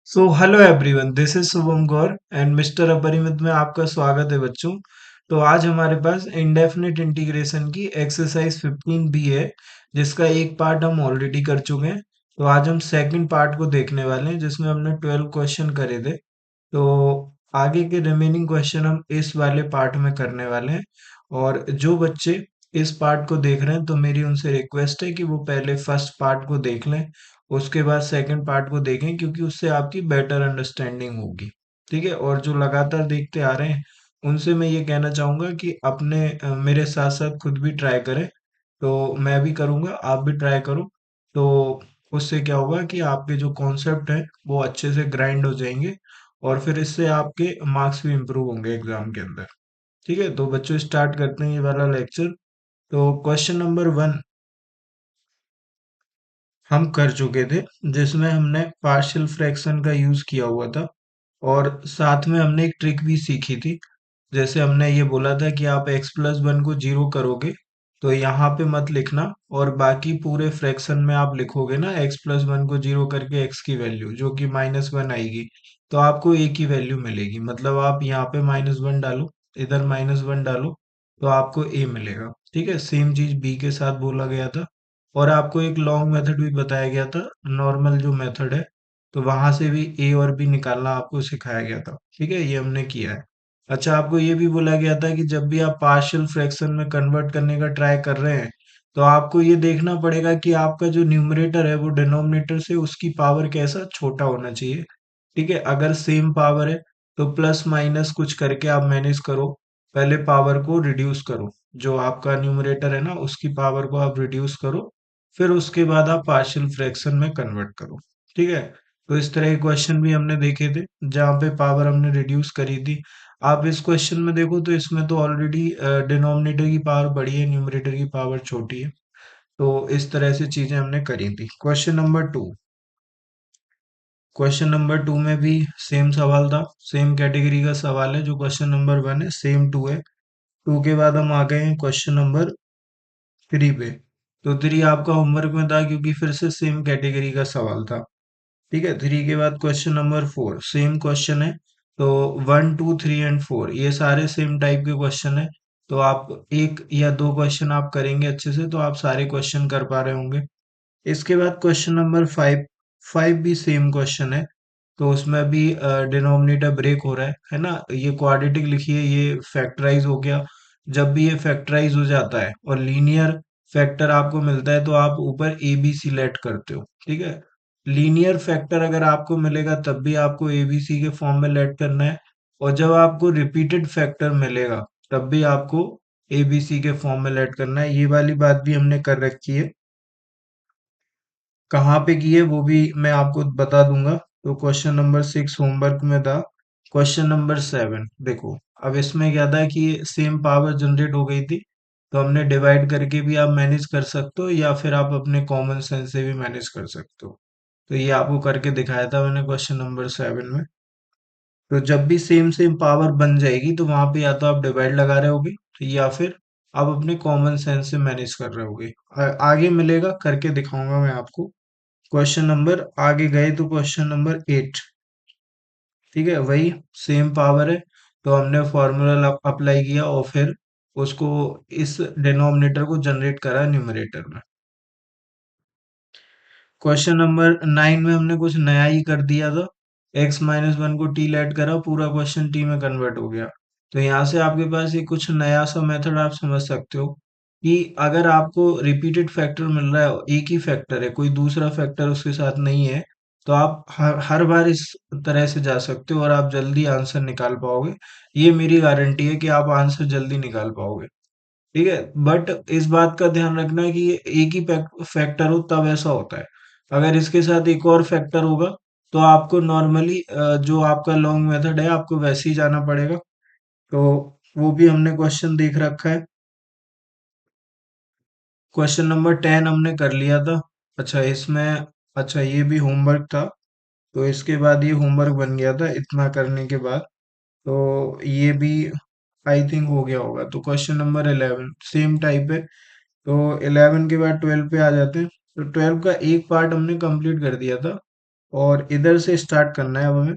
So hello everyone, this is Shubham Gaur and mister अपरिमित में आपका स्वागत है बच्चों। तो आज हमारे पास इंडेफिनिट इंटीग्रेशन की एक्सरसाइज 15 भी है, जिसका एक पार्ट हम ऑलरेडी कर चुके हैं। तो आज हम सेकंड पार्ट को देखने वाले हैं, जिसमें हमने 12 क्वेश्चन करे थे। तो आगे के रिमेनिंग क्वेश्चन हम इस वाले पार्ट में करने वाले हैं। और जो बच्चे इस पार्ट को देख रहे हैं, तो मेरी उनसे रिक्वेस्ट है कि वो पहले फर्स्ट पार्ट को देख लें, उसके बाद सेकंड पार्ट को देखें, क्योंकि उससे आपकी बेटर अंडरस्टैंडिंग होगी। ठीक है। और जो लगातार देखते आ रहे हैं, उनसे मैं ये कहना चाहूंगा कि अपने मेरे साथ साथ खुद भी ट्राई करें। तो मैं भी करूंगा, आप भी ट्राई करो। तो उससे क्या होगा कि आपके जो कॉन्सेप्ट है वो अच्छे से ग्राइंड हो जाएंगे, और फिर इससे आपके मार्क्स भी इम्प्रूव होंगे एग्जाम के अंदर। ठीक है। तो बच्चों स्टार्ट करते हैं ये वाला लेक्चर। तो क्वेश्चन नंबर 1 हम कर चुके थे, जिसमें हमने पार्शियल फ्रैक्शन का यूज किया हुआ था, और साथ में हमने एक ट्रिक भी सीखी थी। जैसे हमने ये बोला था कि आप x+1 को जीरो करोगे, तो यहाँ पे मत लिखना, और बाकी पूरे फ्रैक्शन में आप लिखोगे ना x+1 को जीरो करके x की वैल्यू जो कि -1 आएगी, तो आपको a की वैल्यू मिलेगी। मतलब आप यहाँ पे -1 डालो, इधर -1 डालो, तो आपको a मिलेगा। ठीक है। सेम चीज b के साथ बोला गया था, और आपको एक लॉन्ग मेथड भी बताया गया था, नॉर्मल जो मेथड है, तो वहां से भी a और b निकालना आपको सिखाया गया था। ठीक है, ये हमने किया है। अच्छा, आपको ये भी बोला गया था कि जब भी आप पार्शियल फ्रैक्शन में कन्वर्ट करने का ट्राई कर रहे हैं, तो आपको ये देखना पड़ेगा कि आपका जो न्यूमरेटर है वो डिनोमिनेटर से उसकी पावर कैसा छोटा होना चाहिए। ठीक है। अगर सेम पावर है, तो प्लस माइनस कुछ करके आप मैनेज करो। पहले पावर को रिड्यूस करो, जो आपका न्यूमरेटर है ना उसकी पावर को आप रिड्यूस करो, फिर उसके बाद आप पार्शियल फ्रैक्शन में कन्वर्ट करो। ठीक है। तो इस तरह के क्वेश्चन भी हमने देखे थे, जहाँ पे पावर हमने रिड्यूस करी थी। आप इस क्वेश्चन में देखो तो इसमें तो ऑलरेडी डिनोमिनेटर की पावर बड़ी है, न्यूमरेटर की पावर छोटी है। तो इस तरह से चीजें हमने करी थी। क्वेश्चन नंबर 2 में भी सेम सवाल था, सेम कैटेगरी का सवाल है। जो क्वेश्चन नंबर 1 है सेम 2 है। 2 के बाद हम आ गए हैं क्वेश्चन नंबर 3 पे। तो 3 आपका होमवर्क में था, क्योंकि फिर से सेम कैटेगरी का सवाल था। ठीक है। 3 के बाद क्वेश्चन नंबर 4 सेम क्वेश्चन है। तो 1, 2, 3 एंड 4 ये सारे सेम टाइप के क्वेश्चन है। तो आप एक या दो क्वेश्चन आप करेंगे अच्छे से, तो आप सारे क्वेश्चन कर पा रहे होंगे। इसके बाद क्वेश्चन नंबर 5, 5 भी सेम क्वेश्चन है। तो उसमें भी डिनोमिनेटर ब्रेक हो रहा है ना। ये क्वाड्रेटिक लिखिए, ये फैक्टराइज हो गया। जब भी ये फैक्टराइज हो जाता है और लीनियर फैक्टर आपको मिलता है, तो आप ऊपर ए बी सिलेक्ट करते हो। ठीक है। लीनियर फैक्टर अगर आपको मिलेगा, तब भी आपको एबीसी के फॉर्म में लेट करना है, और जब आपको रिपीटेड फैक्टर मिलेगा, तब भी आपको एबीसी के फॉर्म में लेट करना है। ये वाली बात भी हमने कर रखी है। कहाँ पे की है वो भी मैं आपको बता दूंगा। तो क्वेश्चन नंबर 6 होमवर्क में था। क्वेश्चन नंबर 7 देखो, अब इसमें क्या था कि सेम पावर जनरेट हो गई थी, तो हमने डिवाइड करके भी आप मैनेज कर सकते हो, या फिर आप अपने कॉमन सेंस से भी मैनेज कर सकते हो। तो ये आपको करके दिखाया था मैंने क्वेश्चन नंबर 7 में। तो जब भी सेम सेम पावर बन जाएगी, तो वहां पे या तो आप डिवाइड लगा रहे होगे, या फिर आप अपने कॉमन सेंस से मैनेज कर रहे होगे। आगे मिलेगा, करके दिखाऊंगा मैं आपको। क्वेश्चन नंबर आगे गए तो क्वेश्चन नंबर 8। ठीक है, वही सेम पावर है, तो हमने फॉर्मूला अप्लाई किया, और फिर उसको इस डिनोमिनेटर को जनरेट करा न्यूमरेटर में। क्वेश्चन नंबर 9 में हमने कुछ नया ही कर दिया था। x-1 को t लेट करा, पूरा क्वेश्चन t में कन्वर्ट हो गया। तो यहाँ से आपके पास ये कुछ नया सा मेथड आप समझ सकते हो, कि अगर आपको रिपीटेड फैक्टर मिल रहा है, एक ही फैक्टर है, कोई दूसरा फैक्टर उसके साथ नहीं है, तो आप हर हर बार इस तरह से जा सकते हो, और आप जल्दी आंसर निकाल पाओगे। ये मेरी गारंटी है कि आप आंसर जल्दी निकाल पाओगे। ठीक है। बट इस बात का ध्यान रखना कि ये एक ही फैक्टर हो तब ऐसा होता है। अगर इसके साथ एक और फैक्टर होगा, तो आपको नॉर्मली जो आपका लॉन्ग मेथड है, आपको वैसे ही जाना पड़ेगा। तो वो भी हमने क्वेश्चन देख रखा है। क्वेश्चन नंबर 10 हमने कर लिया था। अच्छा, इसमें अच्छा ये भी होमवर्क था, तो इसके बाद ये होमवर्क बन गया था इतना करने के बाद। तो ये भी आई थिंक हो गया होगा। तो क्वेश्चन नंबर 11 सेम टाइप है। तो 11 के बाद 12 पे आ जाते हैं। तो 12 का एक पार्ट हमने कंप्लीट कर दिया था, और इधर से स्टार्ट करना है अब हमें।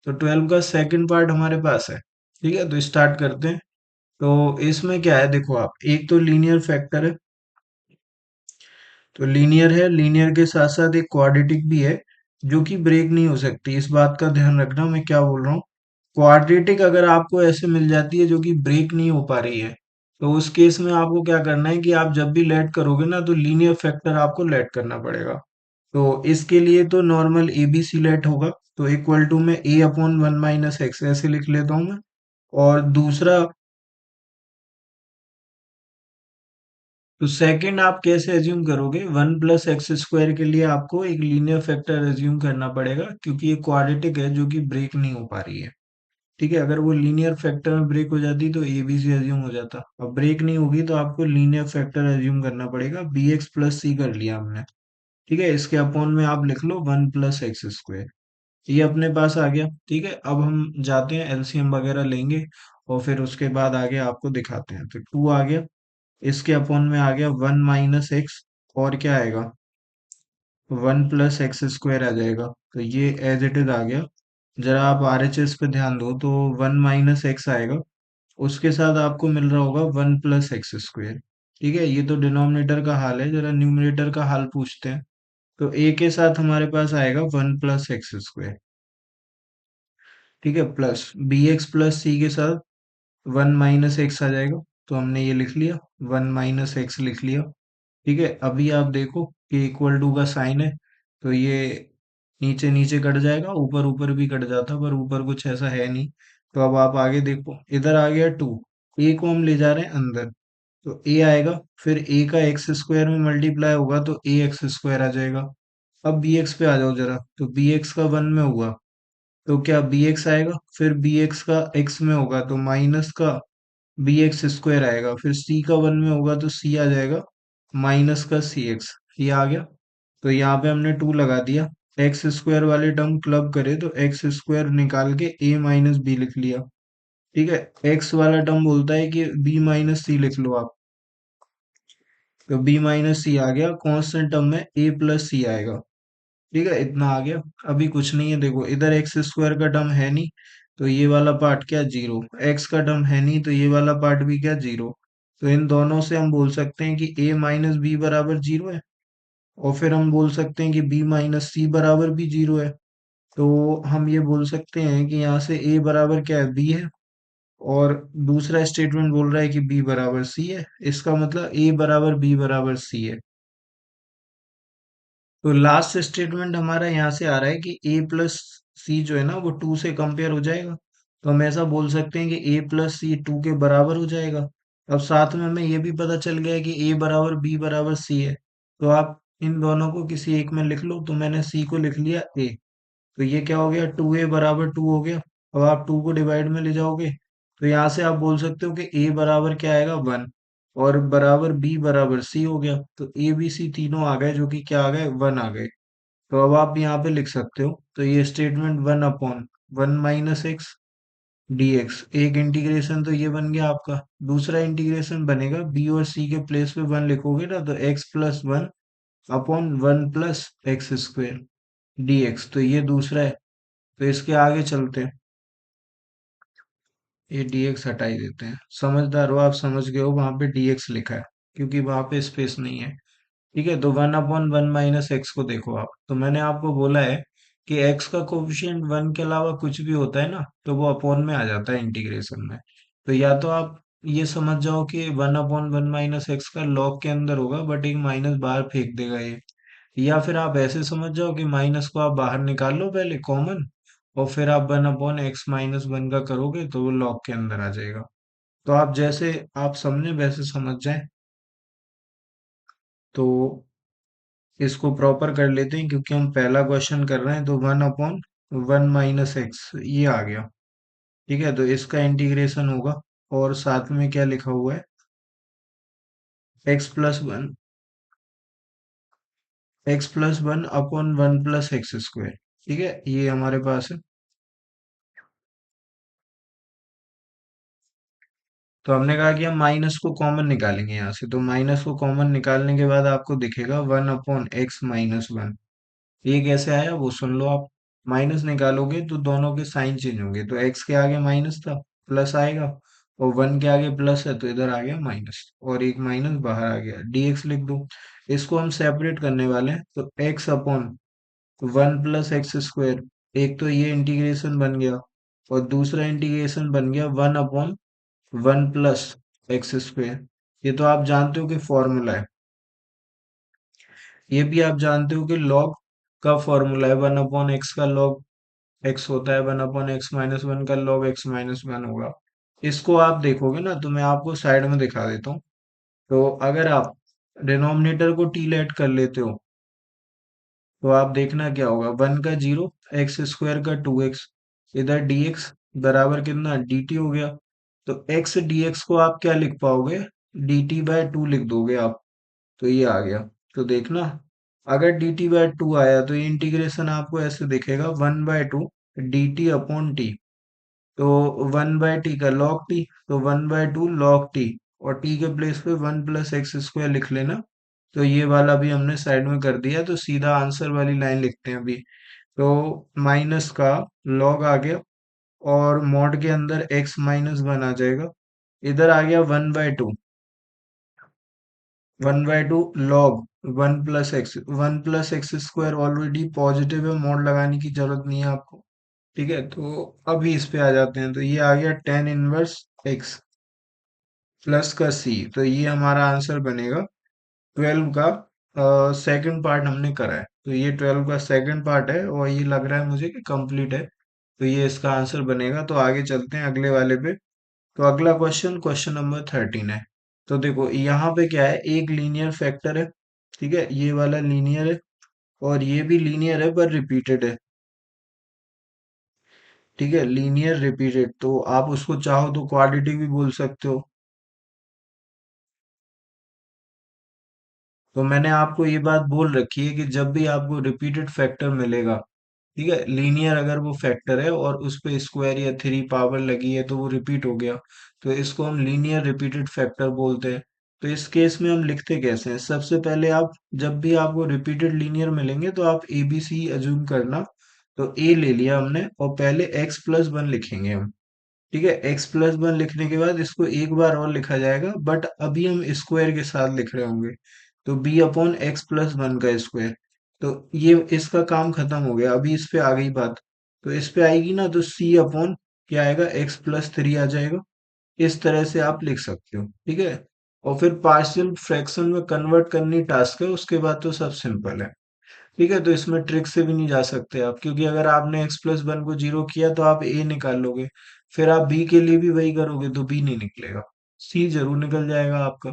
तो 12 का सेकंड पार्ट हमारे पास है। ठीक है, तो स्टार्ट करते हैं। तो इसमें क्या है, देखो आप, एक तो लीनियर फैक्टर है। तो लीनियर है, लीनियर के साथ साथ एक क्वाड्रेटिक भी है जो कि ब्रेक नहीं हो सकती। इस बात का ध्यान रखना मैं क्या बोल रहा हूँ। क्वाड्रेटिक अगर आपको ऐसे मिल जाती है जो कि ब्रेक नहीं हो पा रही है, तो उस केस में आपको क्या करना है कि आप जब भी लेट करोगे ना, तो लीनियर फैक्टर आपको लेट करना पड़ेगा। तो इसके लिए तो normal A B C late होगा। तो इक्वल टू में A upon one minus X ऐसे लिख लेता हूँ मैं। और दूसरा, तो सेकंड आप कैसे एज्यूम करोगे, वन प्लस एक्स स्क्वायर के लिए आपको एक लीनियर फैक्टर एज्यूम करना पड़ेगा, क्योंकि ये क्वाड्रेटिक है जो कि ब्रेक नहीं हो पा रही है। ठीक है, अगर वो लीनियर फैक्टर में ब्रेक हो जाती तो ए बी सी एज्यूम हो जाता। अब ब्रेक नहीं होगी तो आपको लीनियर फैक्टर एज्यूम करना पड़ेगा। बी एक्स प्लस सी कर लिया हमने। ठीक है, इसके अपॉन में आप लिख लो वन प्लस एक्स स्क्वायर। ये अपने पास आ गया। ठीक है, अब हम जाते हैं एलसीएम वगैरह लेंगे और फिर उसके बाद आगे आपको दिखाते हैं। तो टू आ गया, इसके अपॉन में आ गया वन माइनस एक्स, और क्या आएगा, वन प्लस एक्स स्क्वायर आ जाएगा। तो ये एज इट इज आ गया। जरा आप आरएचएस पे ध्यान दो, तो वन माइनस एक्स आएगा, उसके साथ आपको मिल रहा होगा वन प्लस एक्स स्क्वायर। ठीक है, ये तो डिनोमिनेटर का हाल है, जरा न्यूमरेटर का हाल पूछते हैं। तो ए के साथ हमारे पास आएगा वन प्लस एक्स स्क्वायर। ठीक है, प्लस बी एक्स प्लस सी के साथ वन माइनस एक्स आ जाएगा। तो हमने ये लिख लिया, वन माइनस एक्स लिख लिया। ठीक है, अभी आप देखो कि इक्वल टू का साइन है, तो ये नीचे नीचे कट जाएगा, ऊपर ऊपर भी कट जाता, पर ऊपर कुछ ऐसा है नहीं। तो अब आप आगे देखो, इधर आ गया टू, ए को हम ले जा रहे हैं अंदर, तो ए आएगा, फिर ए का एक्स स्क्वायर में मल्टीप्लाई होगा तो ए एक्स स्क्वायर आ जाएगा। अब बी एक्स पे आ जाओ जरा, तो बी एक्स का वन में हुआ तो क्या बी एक्स आएगा, फिर बी एक्स का एक्स में होगा तो माइनस का बी एक्स स्क्वायर आएगा, फिर सी का वन में होगा तो सी आ जाएगा माइनस का सी एक्स। ये आ गया। तो यहाँ पे हमने टू लगा दिया। एक्स स्क्वायर वाले टर्म क्लब करे तो एक्स स्क्वायर निकाल के ए माइनस बी लिख लिया। ठीक है, एक्स वाला टर्म बोलता है कि बी माइनस सी लिख लो आप। तो बी माइनस सी आ गया, कांस्टेंट टर्म में ए प्लस सी आएगा। ठीक है, इतना आ गया। अभी कुछ नहीं है, देखो इधर एक्स स्क्वायर का टर्म है नहीं, तो ये वाला पार्ट क्या जीरो, एक्स का टर्म है नहीं तो ये वाला पार्ट भी क्या जीरो। तो इन दोनों से हम बोल सकते हैं कि a माइनस बी बराबर जीरो है, और फिर हम बोल सकते हैं कि b माइनस सी बराबर भी जीरो है। तो हम ये बोल सकते हैं कि यहाँ से a बराबर क्या है, b है, और दूसरा स्टेटमेंट बोल रहा है कि b बराबर c है। इसका मतलब a बराबर b बराबर c है। तो लास्ट स्टेटमेंट हमारा यहाँ से आ रहा है कि ए प्लस सी जो है ना वो टू से कंपेयर हो जाएगा। तो हम ऐसा बोल सकते हैं कि ए प्लस सी टू के बराबर हो जाएगा। अब साथ में हमें ये भी पता चल गया है कि ए बराबर बी बराबर सी है। तो आप इन दोनों को किसी एक में लिख लो। तो मैंने सी को लिख लिया ए। तो ये क्या हो गया, टू ए बराबर टू हो गया। अब आप टू को डिवाइड में ले जाओगे, तो यहाँ से आप बोल सकते हो कि ए बराबर क्या आएगा, वन, और बराबर बी बराबर सी हो गया। तो ए बी सी तीनों आ गए जो कि क्या आ गए, वन आ गए। तो अब आप यहाँ पे लिख सकते हो, तो ये statement one upon one minus x D x, एक इंटीग्रेशन तो ये बन गया आपका। दूसरा इंटीग्रेशन बनेगा, बी और सी के प्लेस पे वन लिखोगे ना, तो x plus one upon one plus x square D x, तो ये दूसरा है। तो इसके आगे चलते हैं, ये dx हटा ही देते हैं। समझदार हो आप, समझ गए हो वहां पे dx लिखा है क्योंकि वहां पे स्पेस नहीं है। ठीक है, तो one upon one minus x को देखो आप, तो मैंने आपको बोला है कि x का कोफिशिएंट वन के अलावा कुछ भी होता है ना, तो वो अपॉन में आ जाता है इंटीग्रेशन में। तो या तो आप ये समझ जाओ कि one upon one minus x का लॉग के अंदर होगा, बट एक माइनस बाहर फेंक देगा ये, या फिर आप ऐसे समझ जाओ कि माइनस को आप बाहर निकाल लो पहले कॉमन, और फिर आप one upon x minus one का करोगे तो वो लॉग के अंदर आ जाएगा। तो आप जैसे आप समझे वैसे समझ जाए। तो इसको प्रॉपर कर लेते हैं क्योंकि हम पहला क्वेश्चन कर रहे हैं। तो one upon one minus x ये आ गया। ठीक है, तो इसका इंटीग्रेशन होगा, और साथ में क्या लिखा हुआ है, x plus one, x plus one upon one plus x square. ठीक है, ये हमारे पास है। तो हमने कहा कि हम माइनस को कॉमन निकालेंगे यहाँ से, तो माइनस को कॉमन निकालने के बाद आपको दिखेगा one upon x minus one. ये कैसे आया वो सुन लो आप। माइनस निकालोगे तो दोनों के साइन चेंज होंगे, तो एक्स के आगे माइनस था, प्लस आएगा, और वन के आगे प्लस है तो इधर आ गया माइनस, और एक माइनस बाहर आ गया, डीएक्स लिख दो। इसको हम सेपरेट करने वाले हैं, तो x upon one plus x square, एक तो ये इंटीग्रेशन बन गया, और दूसरा इंटीग्रेशन बन गया one upon one plus x square. ये तो आप जानते हो कि फॉर्मूला है। ये भी आप जानते हो कि लॉग का फॉर्मूला है, वन अपॉन एक्स का लॉग एक्स होता है, one upon x minus one का लॉग एक्स माइनस वन होगा। इसको आप देखोगे ना, तो मैं आपको साइड में दिखा देता हूँ। तो अगर आप डिनोमिनेटर को टी लेट कर लेते हो, तो आप देखना क्या होगा, वन का जीरो, एक्स स्क्वायर का टू एक्स, इधर डी एक्स बराबर कितना डी टी हो गया। तो एक्स डी एक्स को आप क्या लिख पाओगे, डी टी बाय टू लिख दोगे आप। तो ये आ गया। तो देखना, अगर डी टी बाय टू आया तो ये इंटीग्रेशन आपको ऐसे दिखेगा, one by to D T upon T. तो वन बाय टी का लॉग टी, तो one by to log T, और टी के प्लेस पे वन प्लस एक्स स्क्वायर लिख लेना। तो ये वाला भी हमने साइड में कर दिया, तो सीधा आंसर वाली लाइन लिखते हैं अभी। तो माइनस का लॉग आ गया, और मॉड के अंदर एक्स माइनस वन आ जाएगा, इधर आ गया one by to, one by to log one plus x square already positive है, मॉड लगाने की जरूरत नहीं है आपको। ठीक है, तो अभी इस पे आ जाते हैं, तो ये आ गया टेन इनवर्स एक्स प्लस का सी, तो ये हमारा आंसर बनेगा। ट्वेल्व का सेकंड पार्ट हमने करा है, तो ये ट्वेल्व का सेकंड पार्ट है, और ये लग रहा है मुझे कि कंप्लीट है। तो ये इसका आंसर बनेगा। तो आगे चलते हैं अगले वाले पे। तो अगला क्वेश्चन, क्वेश्चन नंबर 13 है। तो देखो यहाँ पे क्या है, एक लीनियर फैक्टर है, ठीक है, ये वाला लीनियर है, और ये भी लीनियर है पर रिपीटेड है। ठीक है, लीनियर रिपीटेड, तो आप उसको चाहो तो क्वाड्रेटिक भी बोल सकते हो। तो मैंने आपको ये बात बोल रखी है कि जब भी आपको रिपीटेड फैक्टर मिलेगा, ठीक है, लीनियर अगर वो फैक्टर है और उस पे स्क्वायर या थ्री पावर लगी है तो वो रिपीट हो गया, तो इसको हम लीनियर रिपीटेड फैक्टर बोलते हैं। तो इस केस में हम लिखते कैसे हैं, सबसे पहले आप, जब भी आपको रिपीटेड लीनियर मिलेंगे तो आप ए बी सी अज्यूम करना। तो ए ले लिया हमने, और पहले एक्स प्लस वन लिखेंगे हम। ठीक है, एक्स प्लस वन लिखने के बाद इसको एक बार और लिखा जाएगा, बट अभी हम स्क्वायर के साथ लिख रहे होंगे। तो b upon x plus one का स्क्वायर। तो ये इसका काम खत्म हो गया, अभी इस पे आ गई बात। तो इस पे आएगी ना, तो सी अपॉन क्या आएगा, एक्स प्लस थ्री आ जाएगा। इस तरह से आप लिख सकते हो, ठीक है। और फिर पार्शियल फ्रैक्शन में कन्वर्ट करनी टास्क है, उसके बाद तो सब सिंपल है। ठीक है, तो इसमें ट्रिक से भी नहीं जा सकते आप, क्योंकि अगर आपने एक्स प्लस वन को जीरो किया तो आप ए निकाल लोगे, फिर आप बी के लिए भी वही करोगे तो बी नहीं निकलेगा, सी जरूर निकल जाएगा आपका।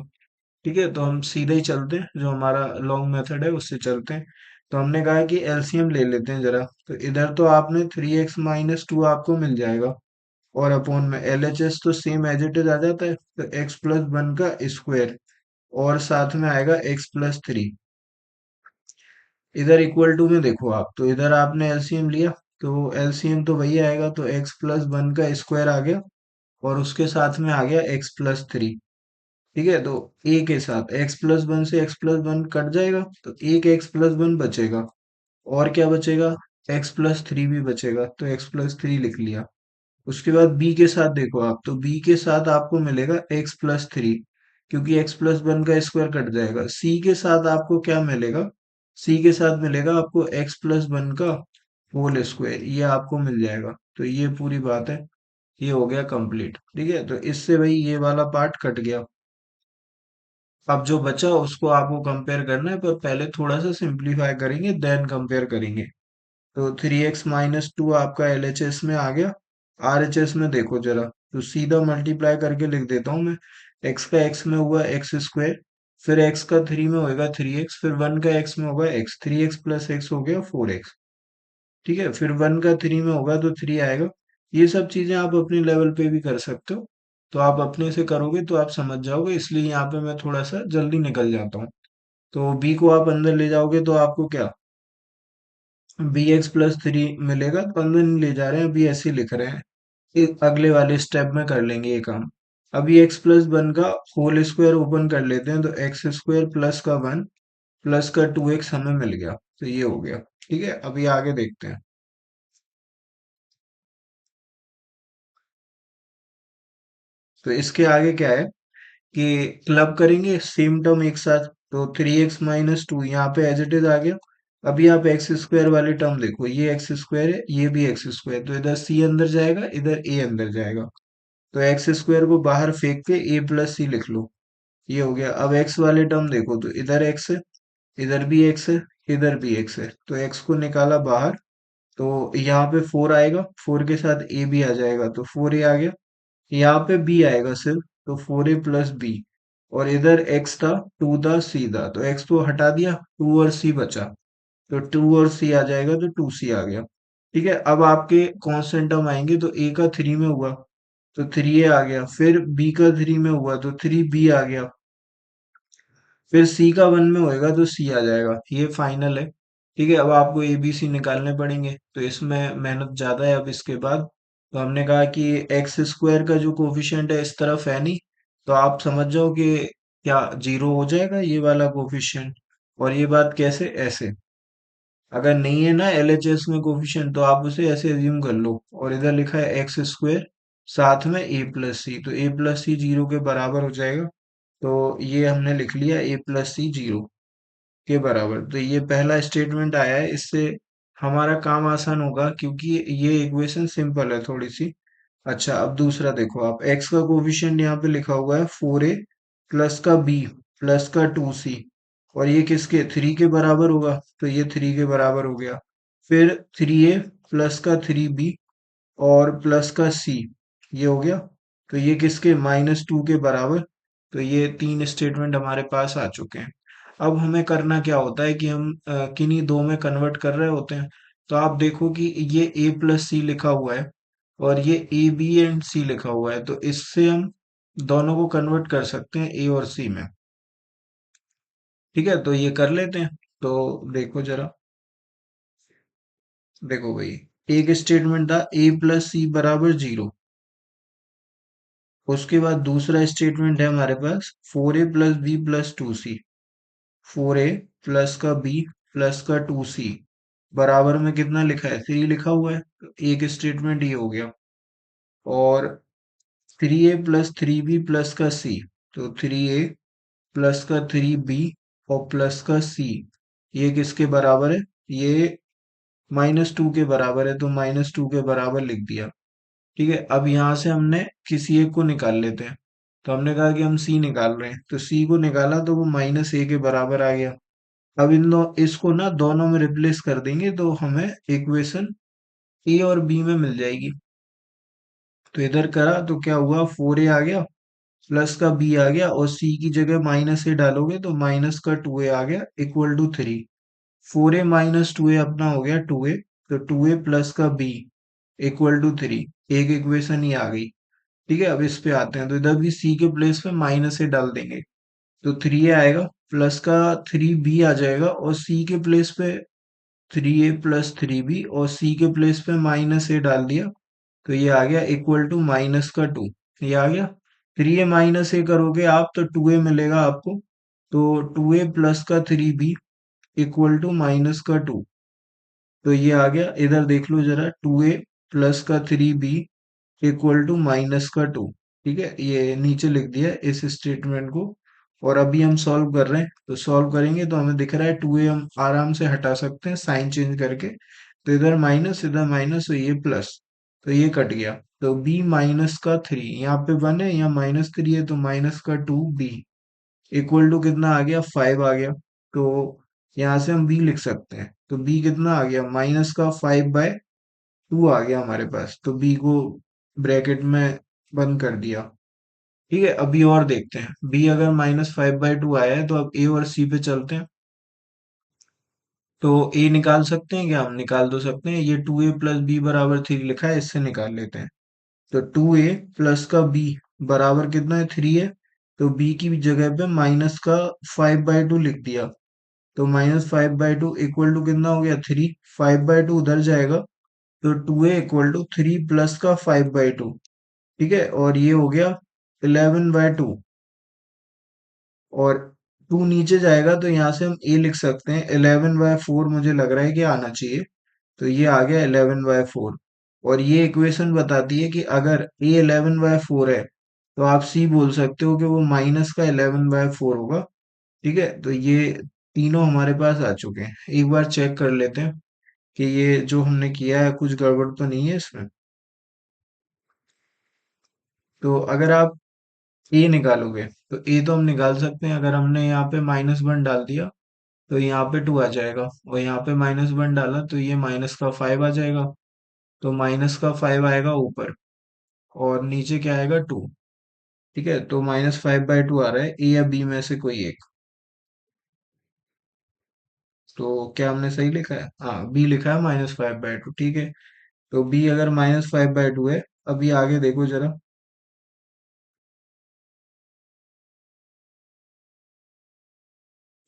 ठीक है, तो हम सीधे ही चलते हैं, जो हमारा लॉन्ग मेथड है उससे चलते हैं। तो हमने कहा है कि एलसीएम ले लेते हैं जरा। तो इधर तो आपने थ्री एक्स माइनस टू आपको मिल जाएगा, और अपॉन में एल एच एस तो सेम एज इट इज आ जाता है, तो एक्स प्लस वन का स्क्वायर, और साथ में आएगा एक्स प्लस थ्री। इधर इक्वल टू में देखो आप, तो इधर आपने एलसीएम लिया, तो एलसीएम तो वही आएगा, तो एक्स प्लस वन का स्क्वायर आ गया, और उसके साथ में आ गया एक्स प्लस थ्री। ठीक है, तो ए के साथ एक्स प्लस वन से एक्स प्लस वन कट जाएगा, तो एक एक्स प्लस वन बचेगा, और क्या बचेगा, एक्स प्लस थ्री भी बचेगा, तो एक्स प्लस थ्री लिख लिया। उसके बाद बी के साथ देखो आप, तो बी के साथ आपको मिलेगा एक्स प्लस थ्री, क्योंकि एक्स प्लस वन का स्क्वायर कट जाएगा। सी के साथ आपको क्या मिलेगा, सी के साथ मिलेगा आपको एक्स प्लस वन का होल स्क्वायर, ये आपको मिल जाएगा। तो ये पूरी बात है, ये हो गया कंप्लीट। ठीक है, तो इससे भाई ये वाला पार्ट कट गया। अब जो बचा उसको आपको कंपेयर करना है, पर पहले थोड़ा सा सिंप्लीफाई करेंगे, देन कंपेयर करेंगे। तो थ्री एक्स माइनस टू आपका एल एच एस में आ गया। आर एच एस में देखो जरा, तो सीधा मल्टीप्लाई करके लिख देता हूँ मैं। एक्स का एक्स में हुआ एक्स स्क्वायर, फिर एक्स का थ्री में होएगा थ्री एक्स, फिर वन का एक्स में होगा x, three x plus x हो गया फोर एक्स। ठीक है, फिर वन का थ्री में होगा तो थ्री आएगा। ये सब चीजें आप अपने लेवल पे भी कर सकते हो, तो आप अपने से करोगे तो आप समझ जाओगे, इसलिए यहाँ पे मैं थोड़ा सा जल्दी निकल जाता हूँ। तो बी को आप अंदर ले जाओगे तो आपको क्या, बी एक्स प्लस थ्री मिलेगा, तो अंदर नहीं ले जा रहे हैं, अभी ऐसे ही लिख रहे हैं। अगले वाले स्टेप में कर लेंगे ये काम। अभी एक्स प्लस वन का होल स्क्वायर ओपन कर लेते हैं, तो एक्स स्क्वायर प्लस का वन प्लस का टू एक्स हमें मिल गया, तो ये हो गया। ठीक है, अभी आगे देखते हैं। तो इसके आगे क्या है कि क्लब करेंगे सेम टर्म एक साथ। तो 3x - 2 यहाँ पे एज इट इज आ गया। अभी आप एक्स स्क्वायर वाली टर्म देखो, ये एक्स स्क्वायर है, ये भी एक्स स्क्वायर, तो इधर सी अंदर जाएगा, इधर ए अंदर जाएगा। तो एक्स स्क्वायर को बाहर फेंक के ए प्लस सी लिख लो। ये हो गया। अब एक्स वाले टर्म देखो, तो इधर एक्स है, इधर भी एक्स है, इधर भी एक्स है, तो एक्स को निकाला बाहर। तो यहाँ पे 4 आएगा, 4 के साथ ए भी आ जाएगा, तो 4a आ गया। यहाँ पे बी आएगा सिर्फ, तो 4a + b। और इधर एक्स था, 2 था, सी था, तो एक्स तो हटा दिया, 2 और सी बचा। तो 2 और सी आ जाएगा, तो 2c आ गया। ठीक है, अब आपके कांस्टेंट टर्म आएंगे, तो ए का 3 में हुआ, तो 3a आ गया। फिर बी का 3 में हुआ, तो 3b आ गया। फिर सी का 1 में होएगा, तो सी आ जाएगा। ये फाइनल है। ठीक है, अब आपको ए बी सी निकालने पड़ेंगे, तो इसमें मेहनत ज्यादा है। अब इसके बाद तो हमने कहा कि एक्स स्क्वायर का जो कोफिशिएंट है इस तरफ है नहीं, तो आप समझ जाओ कि क्या जीरो हो जाएगा ये वाला कोफिशिएंट। और ये बात कैसे, ऐसे अगर नहीं है ना एलएचएस में कोफिशिएंट, तो आप उसे ऐसे एज्यूम कर लो। और इधर लिखा है एक्स स्क्वायर, साथ में ए प्लस सी, तो ए प्लस सी जीरो के बराबर हो जाएगा। तो ये हमने लिख लिया, ए प्लस सी जीरो के बराबर। तो ये पहला स्टेटमेंट आया है, इससे हमारा काम आसान होगा, क्योंकि ये इक्वेशन सिंपल है थोड़ी सी। अच्छा, अब दूसरा देखो आप, x का कोफिशिएंट यहाँ पे लिखा हुआ है 4a प्लस का b प्लस का 2c। और ये किसके, 3 के बराबर होगा, तो ये 3 के बराबर हो गया। फिर 3a प्लस का 3b और प्लस का c, ये हो गया। तो ये किसके, -2 के बराबर। तो ये तीन स्टेटमेंट हमारे पास आ चुके हैं। अब हमें करना क्या होता है कि हम किन्हीं दो में कन्वर्ट कर रहे होते हैं। तो आप देखो कि ये a प्लस सी लिखा हुआ है, और ये ए बी एंड सी लिखा हुआ है, तो इससे हम दोनों को कन्वर्ट कर सकते हैं ए और सी में। ठीक है, तो ये कर लेते हैं। तो देखो जरा, देखो भाई, एक स्टेटमेंट था a प्लस सी बराबर 0। उसके बाद दूसरा स्टेटमेंट है हमारे पास 4a + b + 2c। 4a plus का b प्लस का 2c बराबर में कितना लिखा है, 3 लिखा हुआ है, तो एक स्टेटमेंट ये हो गया। और 3a + 3b प्लस का c, तो 3a प्लस का 3b और प्लस का c, ये किसके बराबर है, ये -2 के बराबर है, तो -2 के बराबर लिख दिया। ठीक है, अब यहाँ से हमने किसी एक को निकाल लेते हैं। तो हमने कहा कि हम सी निकाल रहे हैं, तो सी को निकाला, तो वो -a के बराबर आ गया। अब इन दो इसको ना दोनों में रिप्लेस कर देंगे, तो हमें इक्वेशन ए और बी में मिल जाएगी। तो इधर करा तो क्या हुआ, 4a आ गया, प्लस का b आ गया, और c की जगह -a डालोगे, तो माइनस का 2a आ गया, इक्वल टू 3। 4a - 2a अपना हो गया 2a। तो 2a प्लस का b इक्वल टू 3, एक इक्वेशन ही आ गई। ठीक है, अब इस पे आते हैं, तो इधर भी c के प्लेस पे -a डाल देंगे, तो 3a आएगा, प्लस का 3b आ जाएगा, और c के प्लेस पे 3a + 3b, और c के प्लेस पे -a डाल दिया, तो ये आ गया इक्वल टू -2। ये आ गया। 3a - a करोगे आप, तो 2a मिलेगा आपको, तो 2a प्लस का 3b इक्वल टू -2। तो ये आ गया, इधर देख लो जरा, 2a प्लस का 3b इक्वल टू -2। ठीक है, ये नीचे लिख दिया इस स्टेटमेंट को। और अभी हम सॉल्व कर रहे हैं, तो सॉल्व करेंगे तो हमें दिख रहा है 2a हम आराम से हटा सकते हैं साइन चेंज करके। तो इधर माइनस, इधर माइनस, तो ये प्लस, तो ये कट गया। तो b -3, यहाँ पे 1 है, यहाँ -3 है, तो -2b इक्वल टू कितना आ गया, 5 आ गया। तो यहाँ से हम b लिख सकते हैं, तो b कितना आ गया, -5/2 आ गया हमारे पास। तो b को ब्रैकेट में बंद कर दिया। ठीक है, अभी और देखते हैं, b अगर -5/2 आया है, तो अब a और c पे चलते हैं। तो a निकाल सकते हैं क्या, हम निकाल तो सकते हैं, ये 2a + b बराबर 3 लिखा है, इससे निकाल लेते हैं। तो 2a प्लस का b बराबर कितना है, 3 है, तो b की जगह पे माइनस का 5/2 लिख दिया। तो -5/2 इक्वल टू कितना हो गया, 3। 5/2 उधर जाएगा, तो 2a इक्वल टू 3 प्लस का 5/2। ठीक है, और ये हो गया 11/2। और टू नीचे जाएगा तो यहाँ से हम ए लिख सकते हैं, 11/4 मुझे लग रहा है कि आना चाहिए। तो ये आ गया 11/4। और ये इक्वेशन बताती है कि अगर ए 11/4 है तो आप सी बोल सकते हो कि वो माइनस का 11/4 होगा। ठीक है, तो ये तीनों हमारे पास आ चुके हैं। एक बार चेक कर लेते हैं कि ये जो हमने किया है कुछ गड़बड़ तो नहीं है इसमें। तो अगर आप ए निकालोगे तो ए तो हम निकाल सकते हैं। अगर हमने यहाँ पे -1 डाल दिया तो यहाँ पे 2 आ जाएगा, और यहाँ पे -1 डाला तो ये माइनस का 5 आ जाएगा। तो माइनस का 5 आएगा ऊपर, और नीचे क्या आएगा 2। ठीक है, तो -5/2 आ रहा है, ए या बी में से कोई एक। तो क्या हमने सही लिखा है? हाँ, बी लिखा है -5/2। ठीक है, तो बी अगर -5/2 है, अभी आगे देखो जरा।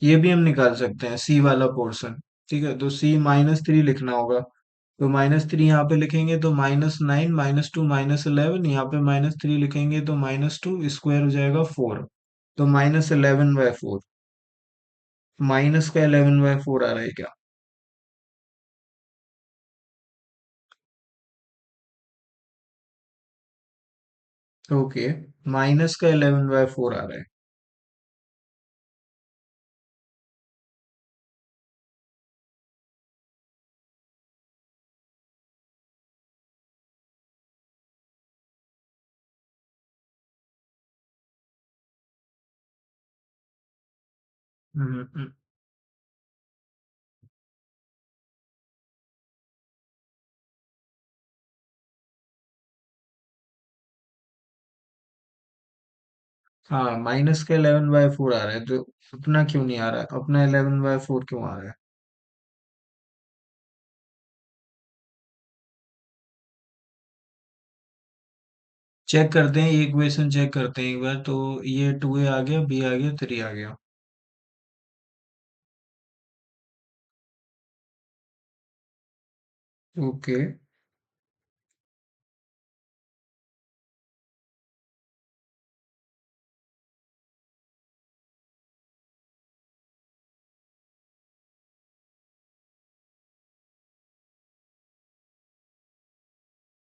ये भी हम निकाल सकते हैं, सी वाला पोर्शन। ठीक है, तो सी -3 लिखना होगा। तो -3 यहाँ पे लिखेंगे तो -9, -2, -11। यहाँ पे -3 लिखेंगे तो -2, स्क्वायर हो जाएगा 4। तो -11/4। माइनस का 11/4 आ रहा है क्या? ओके, माइनस का 11/4 आ रहा है। हम्म। हाँ, माइनस का 11/4 आ रहा है, तो अपना क्यों नहीं आ रहा है? अपना 11/4 क्यों आ रहा है? चेक करते हैं, ये इक्वेशन चेक करते हैं एक बार। तो ये 2a आ गया, b आ गया, 3 आ गया। ओके।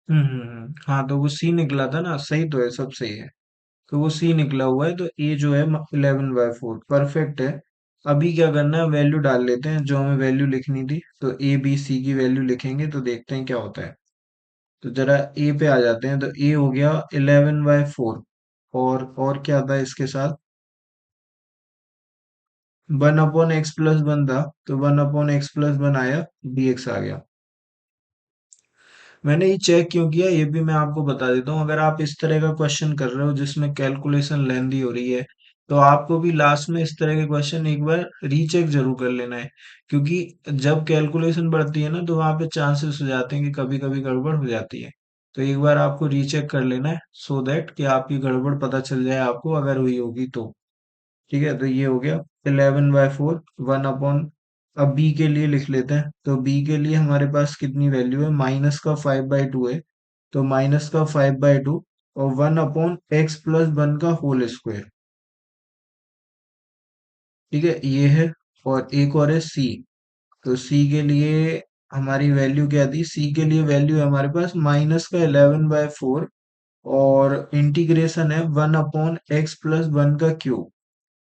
हाँ, तो वो सी निकला था ना, सही तो है, सब सही है। तो वो सी निकला हुआ है, तो ए जो है 11/4 परफेक्ट है। अभी क्या करना है, वैल्यू डाल लेते हैं जो हमें वैल्यू लिखनी थी। तो ए बी सी की वैल्यू लिखेंगे तो देखते हैं क्या होता है। तो जरा ए पे आ जाते हैं। तो ए हो गया 11/4। और क्या था इसके साथ? 1/x+1 था, तो 1/x+1 आया, dx आ गया। मैंने ये चेक क्यों किया ये भी मैं आपको बता देता हूँ। अगर आप इस तरह का क्वेश्चन कर रहे हो जिसमें कैलकुलेशन लेंदी हो रही है, तो आपको भी लास्ट में इस तरह के क्वेश्चन एक बार रीचेक जरूर कर लेना है। क्योंकि जब कैलकुलेशन बढ़ती है ना, तो वहां पे चांसेस हो जाते हैं कि कभी कभी गड़बड़ हो जाती है। तो एक बार आपको रीचेक कर लेना है, सो दैट कि आपकी गड़बड़ पता चल जाए आपको, अगर हुई होगी तो। ठीक है, तो ये हो गया 11/4, 1 अपॉन। अब बी के लिए लिख लेते हैं। तो बी के लिए हमारे पास कितनी वैल्यू है? माइनस का 5/2 है, तो माइनस का 5/2 और 1/x+1 का होल स्क्वायर। ठीक है, ये है। और एक और है सी। तो सी के लिए हमारी वैल्यू क्या थी? सी के लिए वैल्यू है हमारे पास -का 11/4, और इंटीग्रेशन है 1/x+1 का क्यूब।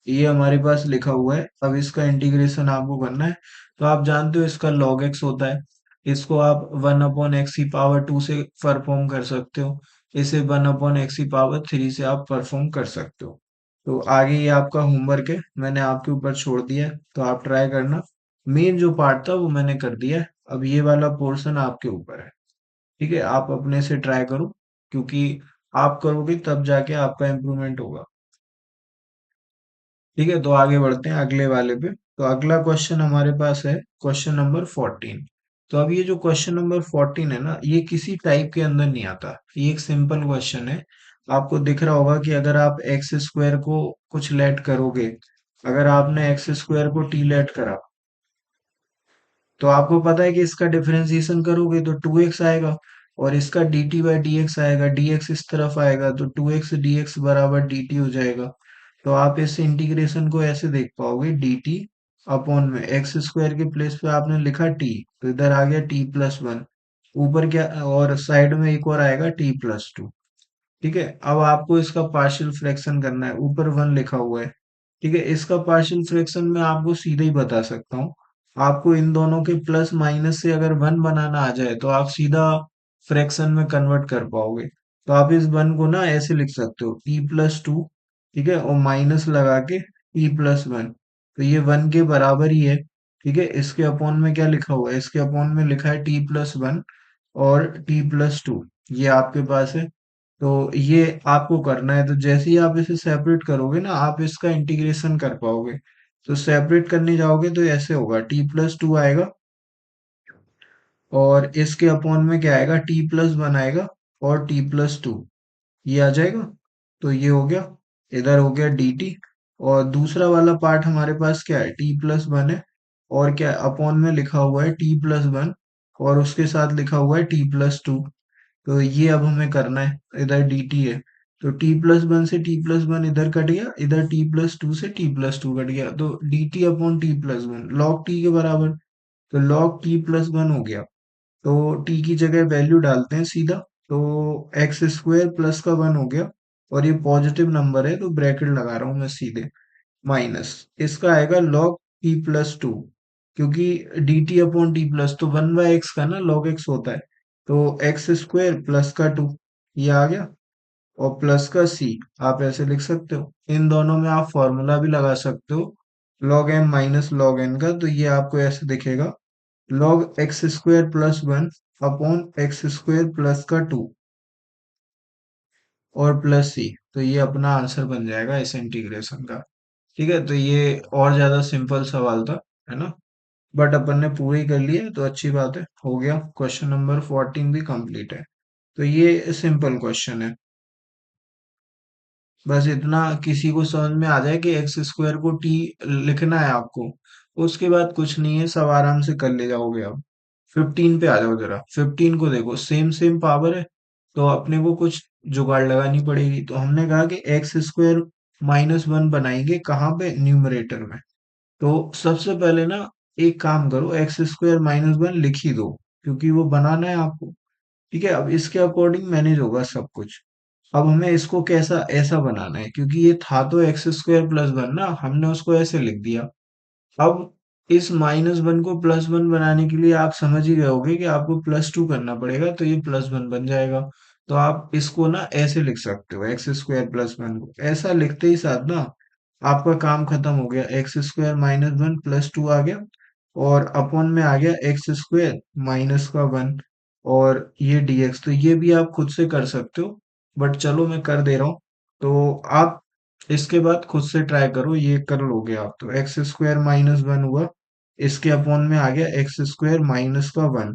ये हमारे पास लिखा हुआ है। अब इसका इंटीग्रेशन आपको करना है। तो आप जानते हो इसका log x होता है। इसको आप 1/x⁻² से परफॉर्म कर सकते हो। इसे 1/x⁻³ से आप परफॉर्म कर सकते हो। तो आगे ये आपका होमवर्क है, मैंने आपके ऊपर छोड़ दिया है, तो आप ट्राई करना। मेन जो पार्ट था वो मैंने कर दिया है, अब ये वाला पोर्शन आपके ऊपर है। ठीक है, आप अपने से ट्राई करो, क्योंकि आप करोगे तब जाके आपका इम्प्रूवमेंट होगा। ठीक है, तो आगे बढ़ते हैं अगले वाले पे। तो अगला क्वेश्चन हमारे पास है क्वेश्चन नंबर 14। तो अब ये जो क्वेश्चन नंबर 14 है ना, ये किसी टाइप के अंदर नहीं आता। ये एक सिंपल क्वेश्चन है। आपको दिख रहा होगा कि अगर आप एक्स स्क्वायर को कुछ लेट करोगे, अगर आपने एक्स स्क्वायर को टी लेट करा, तो आपको पता है कि इसका डिफरेंशिएशन करोगे तो 2x आएगा, और इसका dt बाई डी एक्स आएगा, dx इस तरफ आएगा तो 2x dx बराबर dt हो जाएगा। तो आप इस इंटीग्रेशन को ऐसे देख पाओगे डी टी अपॉन में एक्स स्क्वायर के प्लेस पे आपने लिखा टी, तो इधर आ गया टी प्लस वन, ऊपर क्या और साइड में एक और आएगा टी प्लस टू। ठीक है, अब आपको इसका पार्शियल फ्रैक्शन करना है, ऊपर वन लिखा हुआ है। ठीक है, इसका पार्शियल फ्रैक्शन मैं आपको सीधे ही बता सकता हूँ। आपको इन दोनों के प्लस माइनस से अगर वन बनाना आ जाए तो आप सीधा फ्रैक्शन में कन्वर्ट कर पाओगे। तो आप इस वन को ना ऐसे लिख सकते हो टी प्लस टू, ठीक है, और माइनस लगा के टी प्लस वन, तो ये वन के बराबर ही है। ठीक है, इसके अपॉन में क्या लिखा हुआ है, इसके अपॉन में लिखा है टी प्लस वन और टी प्लस टू, ये आपके पास है। तो ये आपको करना है, तो जैसे ही आप इसे सेपरेट करोगे ना आप इसका इंटीग्रेशन कर पाओगे। तो सेपरेट करने जाओगे तो ऐसे होगा, टी प्लस टू आएगा और इसके अपॉन में क्या आएगा, टी प्लस वन आएगा और टी प्लस टू, ये आ जाएगा। तो ये हो गया, इधर हो गया डी टी, और दूसरा वाला पार्ट हमारे पास क्या है, टी प्लस वन है और क्या अपॉन में लिखा हुआ है टी प्लस वन और उसके साथ लिखा हुआ है टी प्लस टू। तो ये अब हमें करना है, इधर डी टी है, तो टी प्लस वन से टी प्लस वन इधर कट गया, इधर टी प्लस टू से टी प्लस टू कट गया, तो D T upon T plus one log T के बराबर, तो लॉग टी प्लस वन हो गया। तो टी की जगह वैल्यू डालते हैं सीधा, तो एक्स स्क्वायर प्लस का वन हो गया, और ये पॉजिटिव नंबर है तो ब्रैकेट लगा रहा हूं मैं सीधे, माइनस इसका आएगा लॉग टी प्लस टू, क्योंकि D T upon T plus, तो वन बाय एक्स का ना लॉग एक्स होता है, तो एक्स स्क्वायर प्लस का टू, ये आ गया, और प्लस का सी, आप ऐसे लिख सकते हो। इन दोनों में आप फॉर्मूला भी लगा सकते हो, log m minus log n का, तो ये आपको ऐसे दिखेगा, log x square plus one upon x square plus का टू और प्लस सी, तो ये अपना आंसर बन जाएगा इस इंटीग्रेशन का। ठीक है, तो ये और ज्यादा सिंपल सवाल था, है ना, बट अपन ने पूरे ही कर लिए तो अच्छी बात है, हो गया, क्वेश्चन नंबर 14 भी कंप्लीट है। तो ये सिंपल क्वेश्चन है, बस इतना किसी को समझ में आ जाए कि एक्स स्क्वायर को टी लिखना है आपको, उसके बाद कुछ नहीं है, सब आराम से कर ले जाओगे। अब 15 पे आ जाओ जरा, 15 को देखो, सेम सेम पावर है, तो अपने को कुछ जुगाड़ लगानी पड़ेगी। तो हमने कहा कि एक्स स्क्वायर माइनस वन बनाएंगे कहाँ पे, न्यूमरेटर में। तो सबसे पहले ना एक काम करो, एक्स स्क्वायर माइनस वन लिख ही दो, क्योंकि वो बनाना है आपको। ठीक है, अब इसके अकॉर्डिंग मैनेज होगा सब कुछ। अब हमें इसको कैसा ऐसा बनाना है, क्योंकि ये था तो एक्स स्क्वायर प्लस वन ना, हमने उसको ऐसे लिख दिया। अब इस माइनस वन को प्लस वन बनाने के लिए आप समझ ही गए होगे कि आपको प्लस टू करना पड़ेगा, तो ये प्लस वन बन जाएगा। तो आप इसको ना ऐसे लिख सकते हो, एक्स स्क्वायर प्लस वन को ऐसा लिखते ही साथ ना आपका काम खत्म हो गया, x square minus one plus two आ गया, और अपॉन में आ गया एक्स स्क्वायर माइनस का वन, और ये डीएक्स, तो ये भी आप खुद से कर सकते हो, बट चलो मैं कर दे रहा हूँ। तो आप इसके बाद खुद से ट्राई करो, ये कर लोगे आप, तो एक्स स्क्वायर माइनस वन हुआ, इसके अपॉन में आ गया एक्स स्क्वायर माइनस का वन,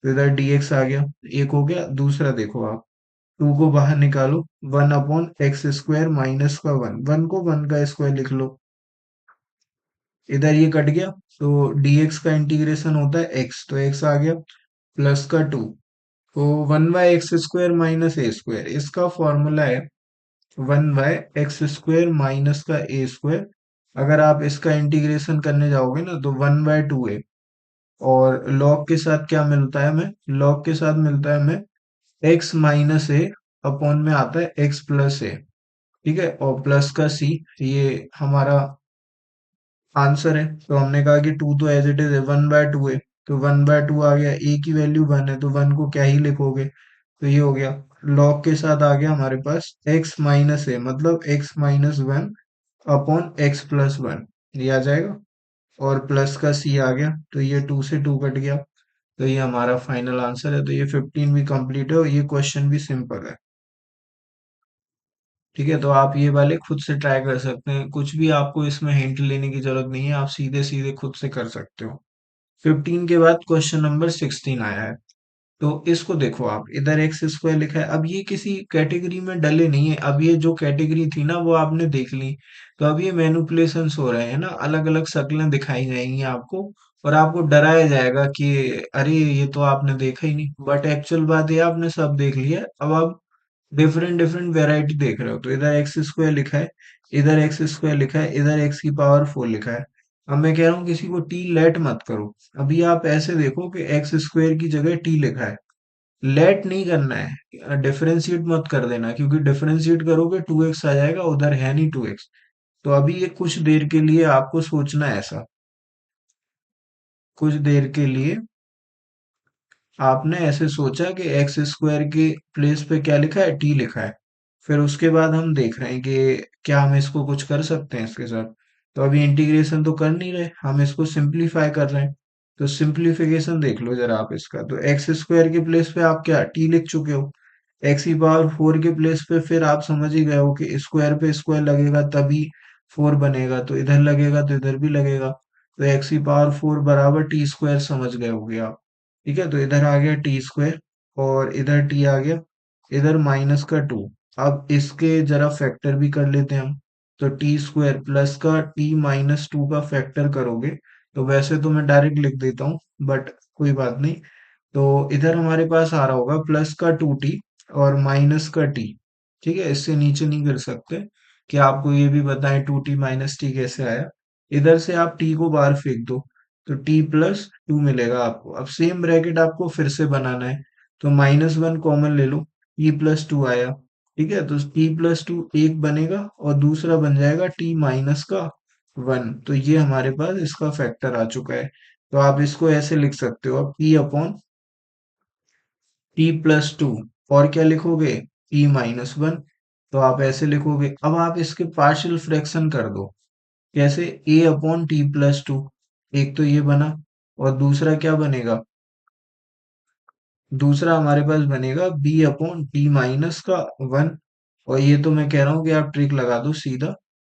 तो इधर डीएक्स आ गया, एक हो गया। दूसरा देखो आप, टू को बाहर निकालो, one upon x square minus का वन, वन को वन का स्क्वायर लिख लो, इधर ये कट गया, तो dx का इंटीग्रेशन होता है x, तो x आ गया प्लस का टू, तो one by x square minus A square, इसका फॉर्मूला है one by x square minus का ए स्क्वायर। अगर आप इसका इंटीग्रेशन करने जाओगे ना तो वन बाय टू है, और लॉग के साथ क्या मिलता है हमें, लॉग के साथ मिलता है हमें एक्स माइनस ए अपॉन में आता है एक्स प्लस ए। ठीक है, और प्लस का सी, ये हमारा आंसर है। तो हमने कहा कि टू तो एज इट इज है, वन बाय टू है, तो वन बाय टू आ गया, ए की वैल्यू वन है तो वन को क्या ही लिखोगे, तो ये हो गया। लॉग के साथ आ गया हमारे पास एक्स माइनस ए, मतलब x minus one upon x plus one, ये आ जाएगा, और प्लस का सी आ गया, तो ये टू से टू कट गया, तो ये हमारा फाइनल आंसर है। तो ये 15 भी कंप्लीट है और ये क्वेश्चन भी सिंपल है। ठीक है, तो आप ये वाले खुद से ट्राई कर सकते हैं, कुछ भी आपको इसमें हिंट लेने की जरूरत नहीं है, आप सीधे सीधे खुद से कर सकते हो। 15 के बाद क्वेश्चन नंबर 16 आया है, तो इसको देखो आप, इधर एक्स स्क्वायर लिखा है, अब ये किसी कैटेगरी में डले नहीं है, अब ये जो कैटेगरी थी ना वो आपने देख ली, तो अब ये मैनिपुलेशंस हो रहे हैं ना, अलग अलग शक्लें दिखाई जाएंगी आपको, और आपको डराया जाएगा कि अरे ये तो आपने देखा ही नहीं, बट एक्चुअल बात है आपने सब देख लिया। अब डिफरेंट डिफरेंट वेराइटी देख रहे हो, तो इधर एक्स स्क्वायर लिखा है, इधर एक्स स्क्वायर लिखा है, इधर एक्स की पावर 4 लिखा है। अब मैं कह रहा हूँ किसी को टी लेट मत करो। अभी आप ऐसे देखो कि एक्स स्क्वायर की जगह टी लिखा है, लेट नहीं करना है, डिफरेंशिएट मत कर देना, क्योंकि डिफरेंशिएट करोगे 2x आ जाएगा, उधर है नहीं 2x। तो अभी ये कुछ देर के लिए आपको सोचना है ऐसा, कुछ देर के लिए आपने ऐसे सोचा कि एक्स स्क्वायर के प्लेस पे क्या लिखा है, टी लिखा है। फिर उसके बाद हम देख रहे हैं कि क्या हम इसको कुछ कर सकते हैं इसके साथ। तो अभी इंटीग्रेशन तो कर नहीं रहे, हम इसको सिंप्लीफाई कर रहे हैं। तो सिंप्लीफिकेशन देख लो जरा आप इसका, तो एक्स स्क्वायर के प्लेस पे आप क्या टी लिख चुके हो, एक्स की पावर 4 के प्लेस पे फिर आप समझ ही गए हो कि स्क्वायर पे स्क्वायर लगेगा तभी 4 बनेगा, तो इधर लगेगा तो इधर भी लगेगा। तो एक्स की पावर 4 बराबर टी स्क्वायर समझ गए होगे आप। ठीक है, तो इधर आ गया टी स्क्वायर और इधर टी आ गया, इधर माइनस का 2। अब इसके जरा फैक्टर भी कर लेते हैं हम। तो टी स्क्वायर प्लस का टी माइनस 2 का फैक्टर करोगे, तो वैसे तो मैं डायरेक्ट लिख देता हूँ, बट कोई बात नहीं। तो इधर हमारे पास आ रहा होगा प्लस का 2t और माइनस का टी। ठीक है, इससे नीचे नहीं कर सकते कि आपको ये भी बताएं 2t माइनस टी कैसे आया। इधर से आप t को बाहर फेंक दो, तो t प्लस 2 मिलेगा आपको। अब सेम ब्रैकेट आपको फिर से बनाना है, तो -1 कॉमन ले लो, t प्लस 2 आया। ठीक है, तो t प्लस 2 एक बनेगा और दूसरा बन जाएगा t माइनस का 1। तो ये हमारे पास इसका फैक्टर आ चुका है। तो आप इसको ऐसे लिख सकते हो, अब p अपॉन टी प्लस 2, और क्या लिखोगे, टी माइनस 1। तो आप ऐसे लिखोगे। अब आप इसके पार्शियल फ्रैक्शन कर दो, कैसे, ए अपॉन टी प्लस 2, एक तो ये बना, और दूसरा क्या बनेगा, दूसरा हमारे पास बनेगा बी अपॉन टी माइनस का 1। और ये तो मैं कह रहा हूँ कि आप ट्रिक लगा दो सीधा,